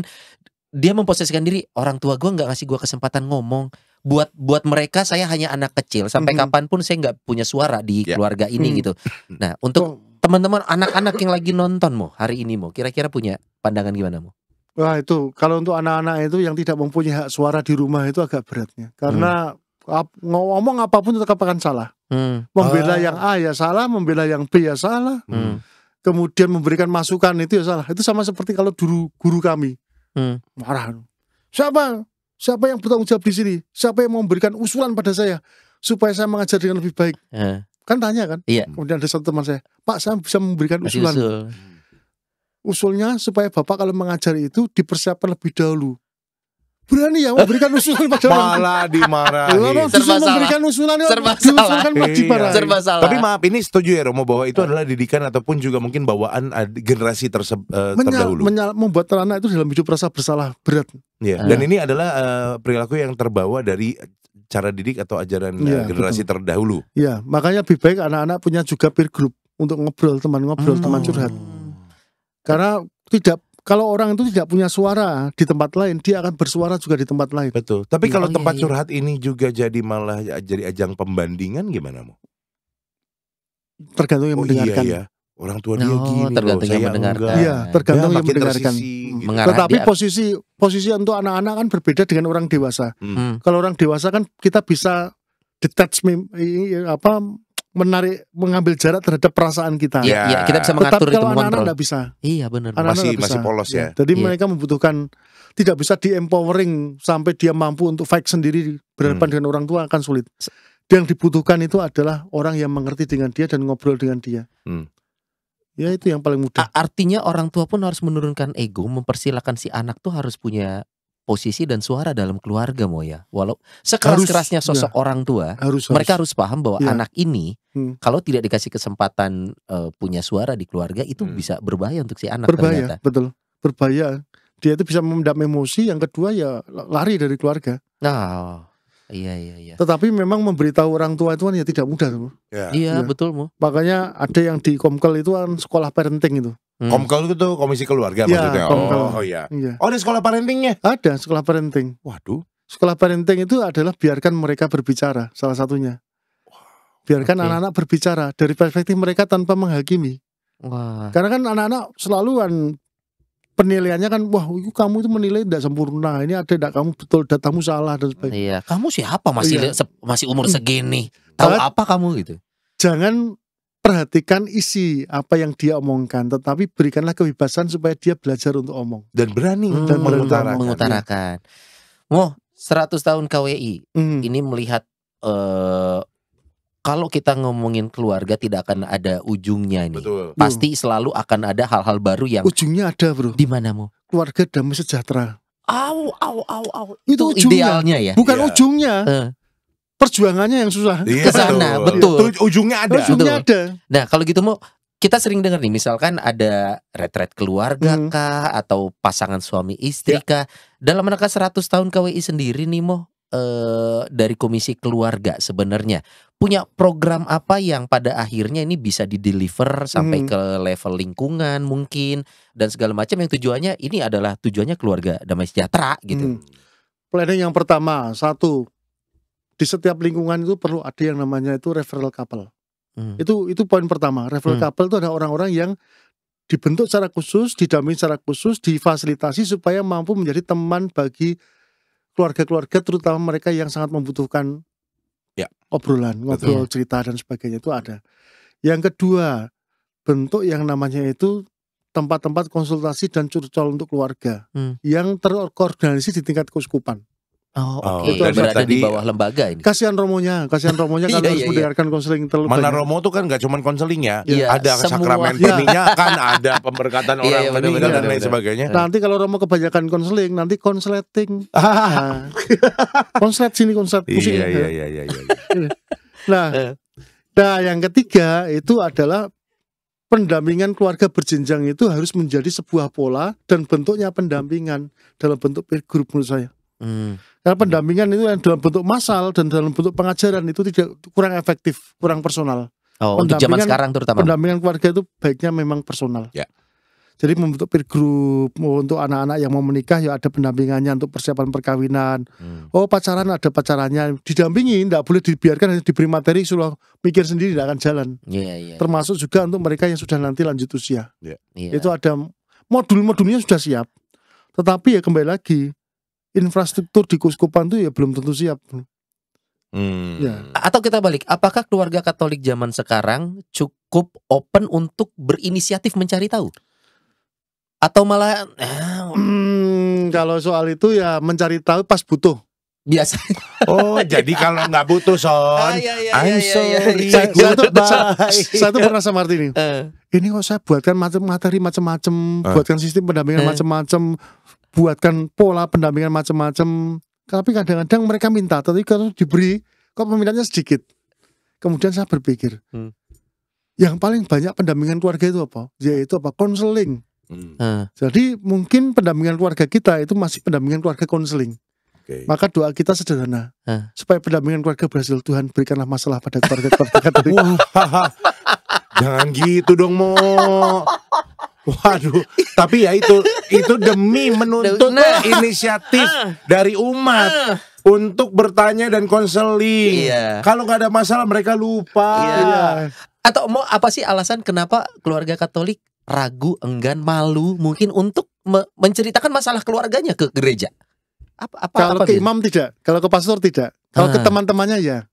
dia memposisikan diri, orang tua gue nggak ngasih gue kesempatan ngomong. Buat mereka saya hanya anak kecil, sampai kapanpun saya nggak punya suara di keluarga ini gitu. Nah, untuk teman-teman anak-anak yang lagi nonton Mo hari ini, Mo, kira-kira punya pandangan gimana, Mo? Wah, itu kalau untuk anak-anak itu yang tidak mempunyai hak suara di rumah itu agak beratnya. Karena ngomong apapun tetap akan salah. Membela yang A ya salah, membela yang B ya salah. Kemudian memberikan masukan itu ya salah. Itu sama seperti kalau guru kami marah. Siapa yang bertanggung jawab di sini? Siapa yang memberikan usulan pada saya supaya saya mengajar dengan lebih baik? Kan tanya kan? Iya. Kemudian ada satu teman saya, Pak, saya bisa memberikan usulan. Usulnya supaya Bapak kalau mengajar itu dipersiapkan lebih dahulu. Berani ya memberikan usulan pada orang. Malah dimarahin. Memberikan usulan diusulkan dimarahin. Serba salah. Tapi maaf, ini setuju ya Romo bahwa itu adalah didikan ataupun juga mungkin bawaan generasi terdahulu. Membuat anak itu dalam hidup rasa bersalah berat. Ya. Dan ini adalah perilaku yang terbawa dari cara didik atau ajaran generasi terdahulu. Ya, makanya lebih baik anak-anak punya juga peer group untuk ngobrol, teman curhat. Karena kalau orang itu tidak punya suara di tempat lain, dia akan bersuara juga di tempat lain. Betul. Tapi kalau tempat curhat ini juga malah jadi ajang pembandingan gimana, Mo? Tergantung yang mendengarkan. Iya. Orang tua dia gini tergantung loh, yang saya mendengarkan. Iya, tergantung yang mendengarkan. Gitu. Tetapi posisi untuk anak-anak kan berbeda dengan orang dewasa. Kalau orang dewasa kan kita bisa detach, mengambil jarak terhadap perasaan kita. Iya, kita bisa mengatur itu, kalau mengontrol. anak-anak tidak bisa. Iya, benar. Masih polos ya. Jadi mereka membutuhkan, tidak bisa di-empowering sampai dia mampu untuk fight sendiri berhadapan dengan orang tua, akan sulit. Yang dibutuhkan itu adalah orang yang mengerti dengan dia dan ngobrol dengan dia. Ya, itu yang paling mudah. Artinya orang tua pun harus menurunkan ego, mempersilahkan si anak tuh harus punya posisi dan suara dalam keluarga, Mo ya. Walau sekeras-kerasnya sosok orang tua, mereka harus paham bahwa anak ini kalau tidak dikasih kesempatan punya suara di keluarga itu bisa berbahaya untuk si anak. Berbahaya, betul. Berbahaya. Dia itu bisa memendam emosi, yang kedua ya lari dari keluarga. Iya. Tetapi memang memberitahu orang tua itu kan ya tidak mudah. Iya, betul, Mo. Makanya ada yang di Komkel itu kan sekolah parenting itu. Komkel itu komisi keluarga maksudnya. Oh iya. Oh, ada sekolah parentingnya? Ada sekolah parenting. Waduh. Sekolah parenting itu adalah biarkan mereka berbicara, salah satunya. Biarkan anak-anak berbicara dari perspektif mereka tanpa menghakimi. Karena kan anak-anak selalu kan penilaiannya kan, wah kamu itu menilai tidak sempurna, ini ada tidak kamu betul, datamu salah dan sebagainya. Iya, kamu siapa masih umur segini? Tahu apa kamu gitu? Jangan perhatikan isi apa yang dia omongkan, tetapi berikanlah kebebasan supaya dia belajar untuk omong dan berani dan mengutarakan. Mo, 100 tahun KWI ini melihat kalau kita ngomongin keluarga tidak akan ada ujungnya ini. Betul. Pasti selalu akan ada hal-hal baru yang ujungnya ada, bro. Di mana, Mo? Keluarga damai sejahtera. Itu ujungnya. Idealnya ya. Bukan ujungnya. perjuangannya yang susah. Iya, Ke sana, betul. Ujungnya ada. Ujungnya ada. Nah, kalau gitu mau kita sering dengar nih, misalkan ada retret keluarga kah atau pasangan suami istri kah. Dalam rangka 100 tahun KWI sendiri nih Mo, dari Komisi Keluarga sebenarnya punya program apa yang pada akhirnya ini bisa dideliver sampai ke level lingkungan mungkin dan segala macam yang tujuannya keluarga damai sejahtera gitu. Planning yang pertama, satu, di setiap lingkungan itu perlu ada yang namanya itu referral couple. Itu poin pertama. Referral couple itu ada orang-orang yang dibentuk secara khusus, didampingi secara khusus, difasilitasi supaya mampu menjadi teman bagi keluarga-keluarga, terutama mereka yang sangat membutuhkan obrolan, ngobrol, cerita dan sebagainya, itu ada. Yang kedua, bentuk yang namanya itu tempat-tempat konsultasi dan curcol untuk keluarga yang terkoordinasi di tingkat keuskupan. Oke. Itu Berada di bawah lembaga ini. Kasihan romonya kalau harus mendengarkan konseling terlalu Mana banyak. Romo tuh kan gak cuman konseling ya, Iya, ada semua. sakramen peminyakan, ada pemberkatan orang Iya, meninggal dan lain benar. sebagainya. Nanti kalau Romo kebanyakan konseling, nanti konsleting. Konslet sini, konslet musik. Iya. Nah, yang ketiga itu adalah pendampingan keluarga berjenjang itu harus menjadi sebuah pola dan bentuknya pendampingan dalam bentuk peer group menurut saya. Karena pendampingan itu yang dalam bentuk massal dan dalam bentuk pengajaran itu kurang efektif, kurang personal. Untuk zaman sekarang terutama. Pendampingan keluarga itu baiknya memang personal. Ya. Jadi membentuk peer group untuk anak-anak yang mau menikah ya ada pendampingannya untuk persiapan perkawinan. Pacaran ada pacarannya, didampingi, tidak boleh dibiarkan diberi materi suruh mikir sendiri tidak akan jalan. Iya. Termasuk juga untuk mereka yang sudah nanti lanjut usia. Iya. Itu ada modul-modulnya sudah siap. Tetapi ya kembali lagi infrastruktur di keuskupan itu ya belum tentu siap. Ya. Atau kita balik, apakah keluarga Katolik zaman sekarang cukup open untuk berinisiatif mencari tahu? Atau malah Kalau soal itu ya mencari tahu pas butuh. biasanya Jadi kalau nggak butuh Son, I'm sorry. Saya tuh pernah sama Martini. Ini kok saya buatkan materi macam-macam, buatkan sistem pendampingan macam-macam, buatkan pola pendampingan macam-macam. Tapi kadang-kadang mereka minta, tapi kalau diberi kok peminatnya sedikit. Kemudian saya berpikir, yang paling banyak pendampingan keluarga itu apa? Yaitu apa? Konseling. Jadi mungkin pendampingan keluarga kita itu masih pendampingan keluarga konseling. Maka doa kita sederhana, supaya pendampingan keluarga berhasil, Tuhan berikanlah masalah pada keluarga-keluarga Katolik. Jangan gitu dong Mo. Waduh, tapi ya itu demi menuntut inisiatif dari umat untuk bertanya dan konseling. Kalau nggak ada masalah mereka lupa. Atau mau apa sih alasan kenapa keluarga Katolik ragu, enggan, malu mungkin untuk menceritakan masalah keluarganya ke gereja? Kalau ke imam tidak, kalau ke pastor tidak, kalau ke teman-temannya ya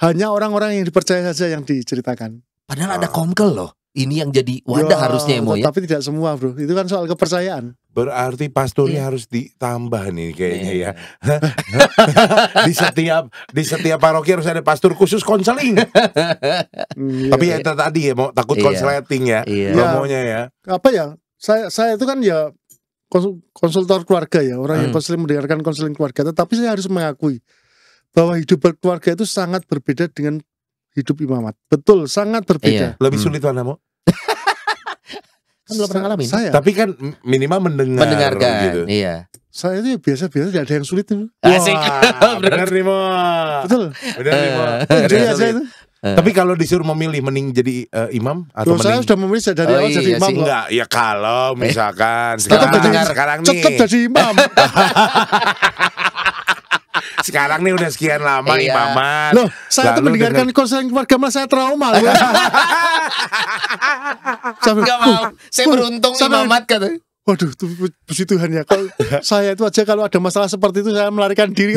hanya orang-orang yang dipercaya saja yang diceritakan. Padahal ada komkel loh. Ini yang jadi wadah harusnya Mo ya. Tapi tidak semua bro, itu kan soal kepercayaan. Berarti pastornya harus ditambah nih kayaknya ya. di setiap paroki harus ada pastor khusus konseling. Tapi ya itu tadi ya mau takut konsleting ya. Romonya ya. Apa ya? Saya itu kan ya konsultor keluarga ya, orang yang konseling mendengarkan konseling keluarga. Tetapi saya harus mengakui bahwa hidup berkeluarga itu sangat berbeda dengan hidup imamat. Betul, sangat berbeda. Lebih sulit mana Mo? Kan belum pernah ngalamin. Tapi kan minimal mendengarkan gitu. Iya. Saya itu biasa-biasa, tidak ada yang sulit itu. Asik. Benar nih Mo. Betul. Benar nih Mo. Jadi aja itu. Tapi kalau disuruh memilih mending jadi imam atau saya sudah memilih dari awal jadi imam. Enggak, ya kalau misalkan sekarang nih. Tetap jadi imam. Sekarang nih udah sekian lama imaman. Loh, saya tuh mendengarkan konseling keluarga mas saya trauma. Enggak mau. Saya beruntung imamat kata. Waduh, puji Tuhan ya. Kalau saya itu aja kalau ada masalah seperti itu saya melarikan diri.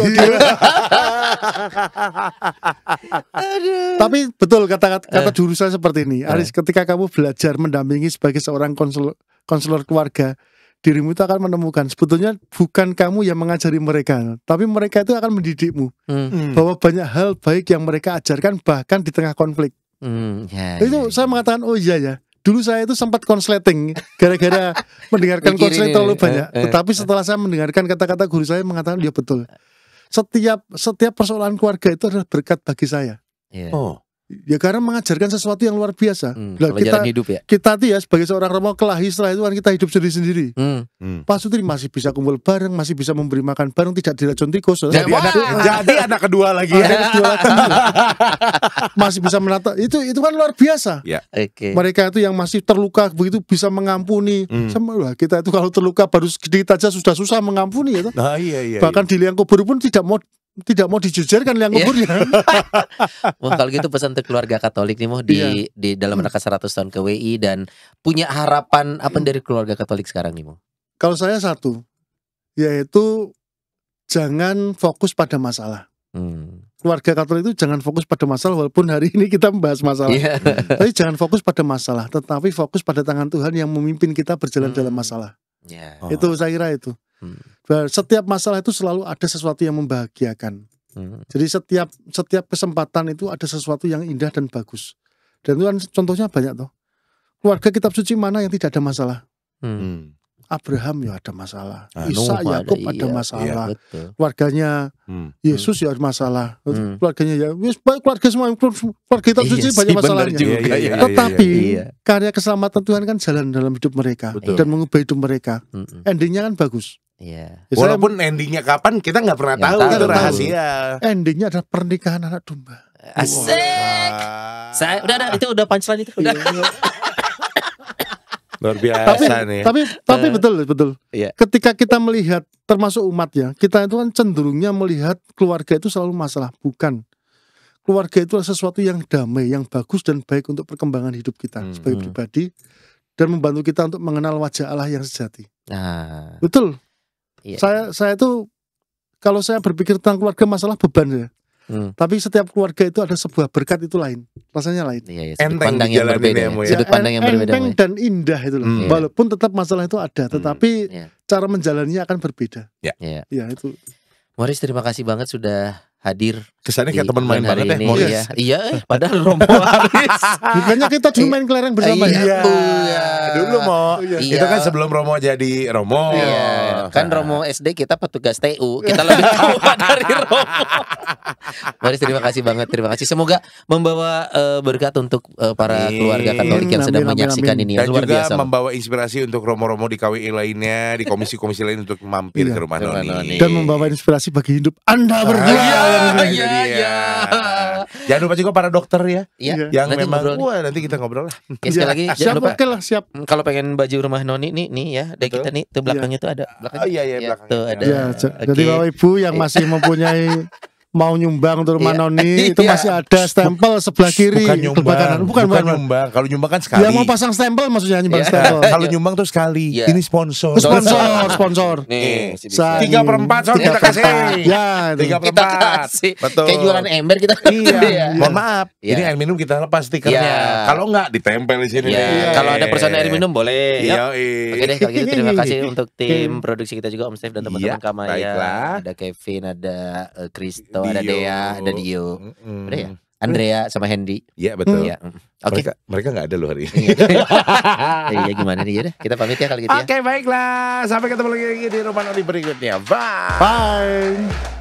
Tapi betul kata guru saya seperti ini. Aris, ketika kamu belajar mendampingi sebagai seorang konselor keluarga, dirimu itu akan menemukan sebetulnya bukan kamu yang mengajari mereka, tapi mereka itu akan mendidikmu bahwa banyak hal baik yang mereka ajarkan bahkan di tengah konflik. Itu saya mengatakan oh iya ya. Dulu saya itu sempat konsleting gara-gara mendengarkan konseling terlalu banyak. Tetapi setelah saya mendengarkan kata-kata guru saya mengatakan dia betul. setiap persoalan keluarga itu adalah berkat bagi saya. Iya. Oh. Ya karena mengajarkan sesuatu yang luar biasa. Lah, Pelajaran hidup ya. kita tuh ya sebagai seorang Romo kelahi setelah itu kan kita hidup sendiri-sendiri. Pak Sutri masih bisa kumpul bareng, masih bisa memberi makan bareng, tidak diracun tikus. Jadi anak kedua lagi ya. Anak kedua lagi. Masih bisa menata. Itu kan luar biasa. Ya. Oke. Mereka itu yang masih terluka begitu bisa mengampuni. Sama kita itu kalau terluka baru sedikit aja sudah susah mengampuni ya. Nah, iya. Bahkan di liang kubur pun tidak mau dijejerkan liang kuburnya. Wah, kalau gitu pesan untuk keluarga Katolik nih Mo di dalam rangka 100 tahun KWI dan punya harapan apa dari keluarga Katolik sekarang nih Mo? Kalau saya satu, yaitu jangan fokus pada masalah. Keluarga Katolik itu jangan fokus pada masalah, walaupun hari ini kita membahas masalah. Tapi jangan fokus pada masalah, tetapi fokus pada tangan Tuhan yang memimpin kita berjalan dalam masalah. Itu saya kira itu. Setiap masalah itu selalu ada sesuatu yang membahagiakan. Jadi setiap kesempatan itu ada sesuatu yang indah dan bagus. Dan itu kan contohnya banyak toh. Keluarga kitab suci mana yang tidak ada masalah? Abraham ya ada masalah, Ishak, Yakub ada masalah, keluarganya Yesus ya ada masalah, keluarganya ya keluarga semua keluarga kitab suci banyak masalahnya. Tetapi karya keselamatan Tuhan kan jalan dalam hidup mereka dan mengubah hidup mereka. Endingnya kan bagus. Walaupun endingnya kapan kita nggak pernah tahu, itu rahasia. Endingnya adalah pernikahan anak domba. Asik. Saya udah punchline itu. Udah. Luar biasa nih. Tapi betul. Iya. Ketika kita melihat termasuk umat ya, kita itu kan cenderungnya melihat keluarga itu selalu masalah. Bukan. Keluarga itu adalah sesuatu yang damai, yang bagus dan baik untuk perkembangan hidup kita sebagai pribadi dan membantu kita untuk mengenal wajah Allah yang sejati. Betul. Iya. Saya itu kalau saya berpikir tentang keluarga masalah beban ya. Tapi setiap keluarga itu ada sebuah berkat itu lain, rasanya lain. Sudut pandang yang berbeda. Sudut pandang yang berbeda. Enteng dan indah itu loh. Walaupun tetap masalah itu ada, tetapi cara menjalaninya akan berbeda. Ya itu. Morris, terima kasih banget sudah hadir. Kesannya kayak teman main banget ya Morris. Iya, padahal Romo Haris. Bukannya kita dulu main kelereng bersama ya? Dulu Mo. Itu kan sebelum Romo jadi Romo. Kan Romo SD kita petugas TU. Kita lebih tua dari Romo. Morris, terima kasih banget. Terima kasih. Semoga membawa berkat untuk para keluarga Katolik yang sedang menyaksikan ini. Dan luar juga biasa membawa inspirasi untuk Romo-Romo di KWI lainnya, di komisi-komisi lain untuk mampir ke rumah Noni. Dan membawa inspirasi bagi hidup Anda berdua. Jangan lupa juga para dokter ya, yang nanti memang ngobrol. nanti kita ngobrol lah. Sekali lagi jangan lupa. Siap. Kalau pengen baju rumah Noni nih ya, dari kita nih tuh belakangnya tuh ada. Belakangnya. Tuh ada. Jadi Bapak Ibu yang masih mempunyai mau nyumbang untuk rumah Noni itu masih ada stempel sebelah kiri. Bukan nyumbang. Kalau nyumbang kan sekali. Dia mau pasang stempel maksudnya nyumbang stempel. Kalau nyumbang tuh sekali. Ini sponsor. Nih 3/4 soal kita kasih. Ya, 3/4. Betul. Kayak jualan ember kita. Mohon maaf. Ini air minum kita lepas stikernya. Kalau enggak ditempel di sini. Kalau ada personel air minum boleh. Oke deh, kalau gitu terima kasih untuk tim produksi kita juga Om Steve dan teman-teman Kamaya. Ada Kevin, ada Kristo, ada Dea, ada Dio. Udah ya? Andrea sama Hendy. Iya betul. Oke. Mereka nggak ada loh hari ini. Iya gimana nih ya? Kita pamit ya kalau gitu ya. Oke baiklah. Sampai ketemu lagi di rumah Noni berikutnya. Bye.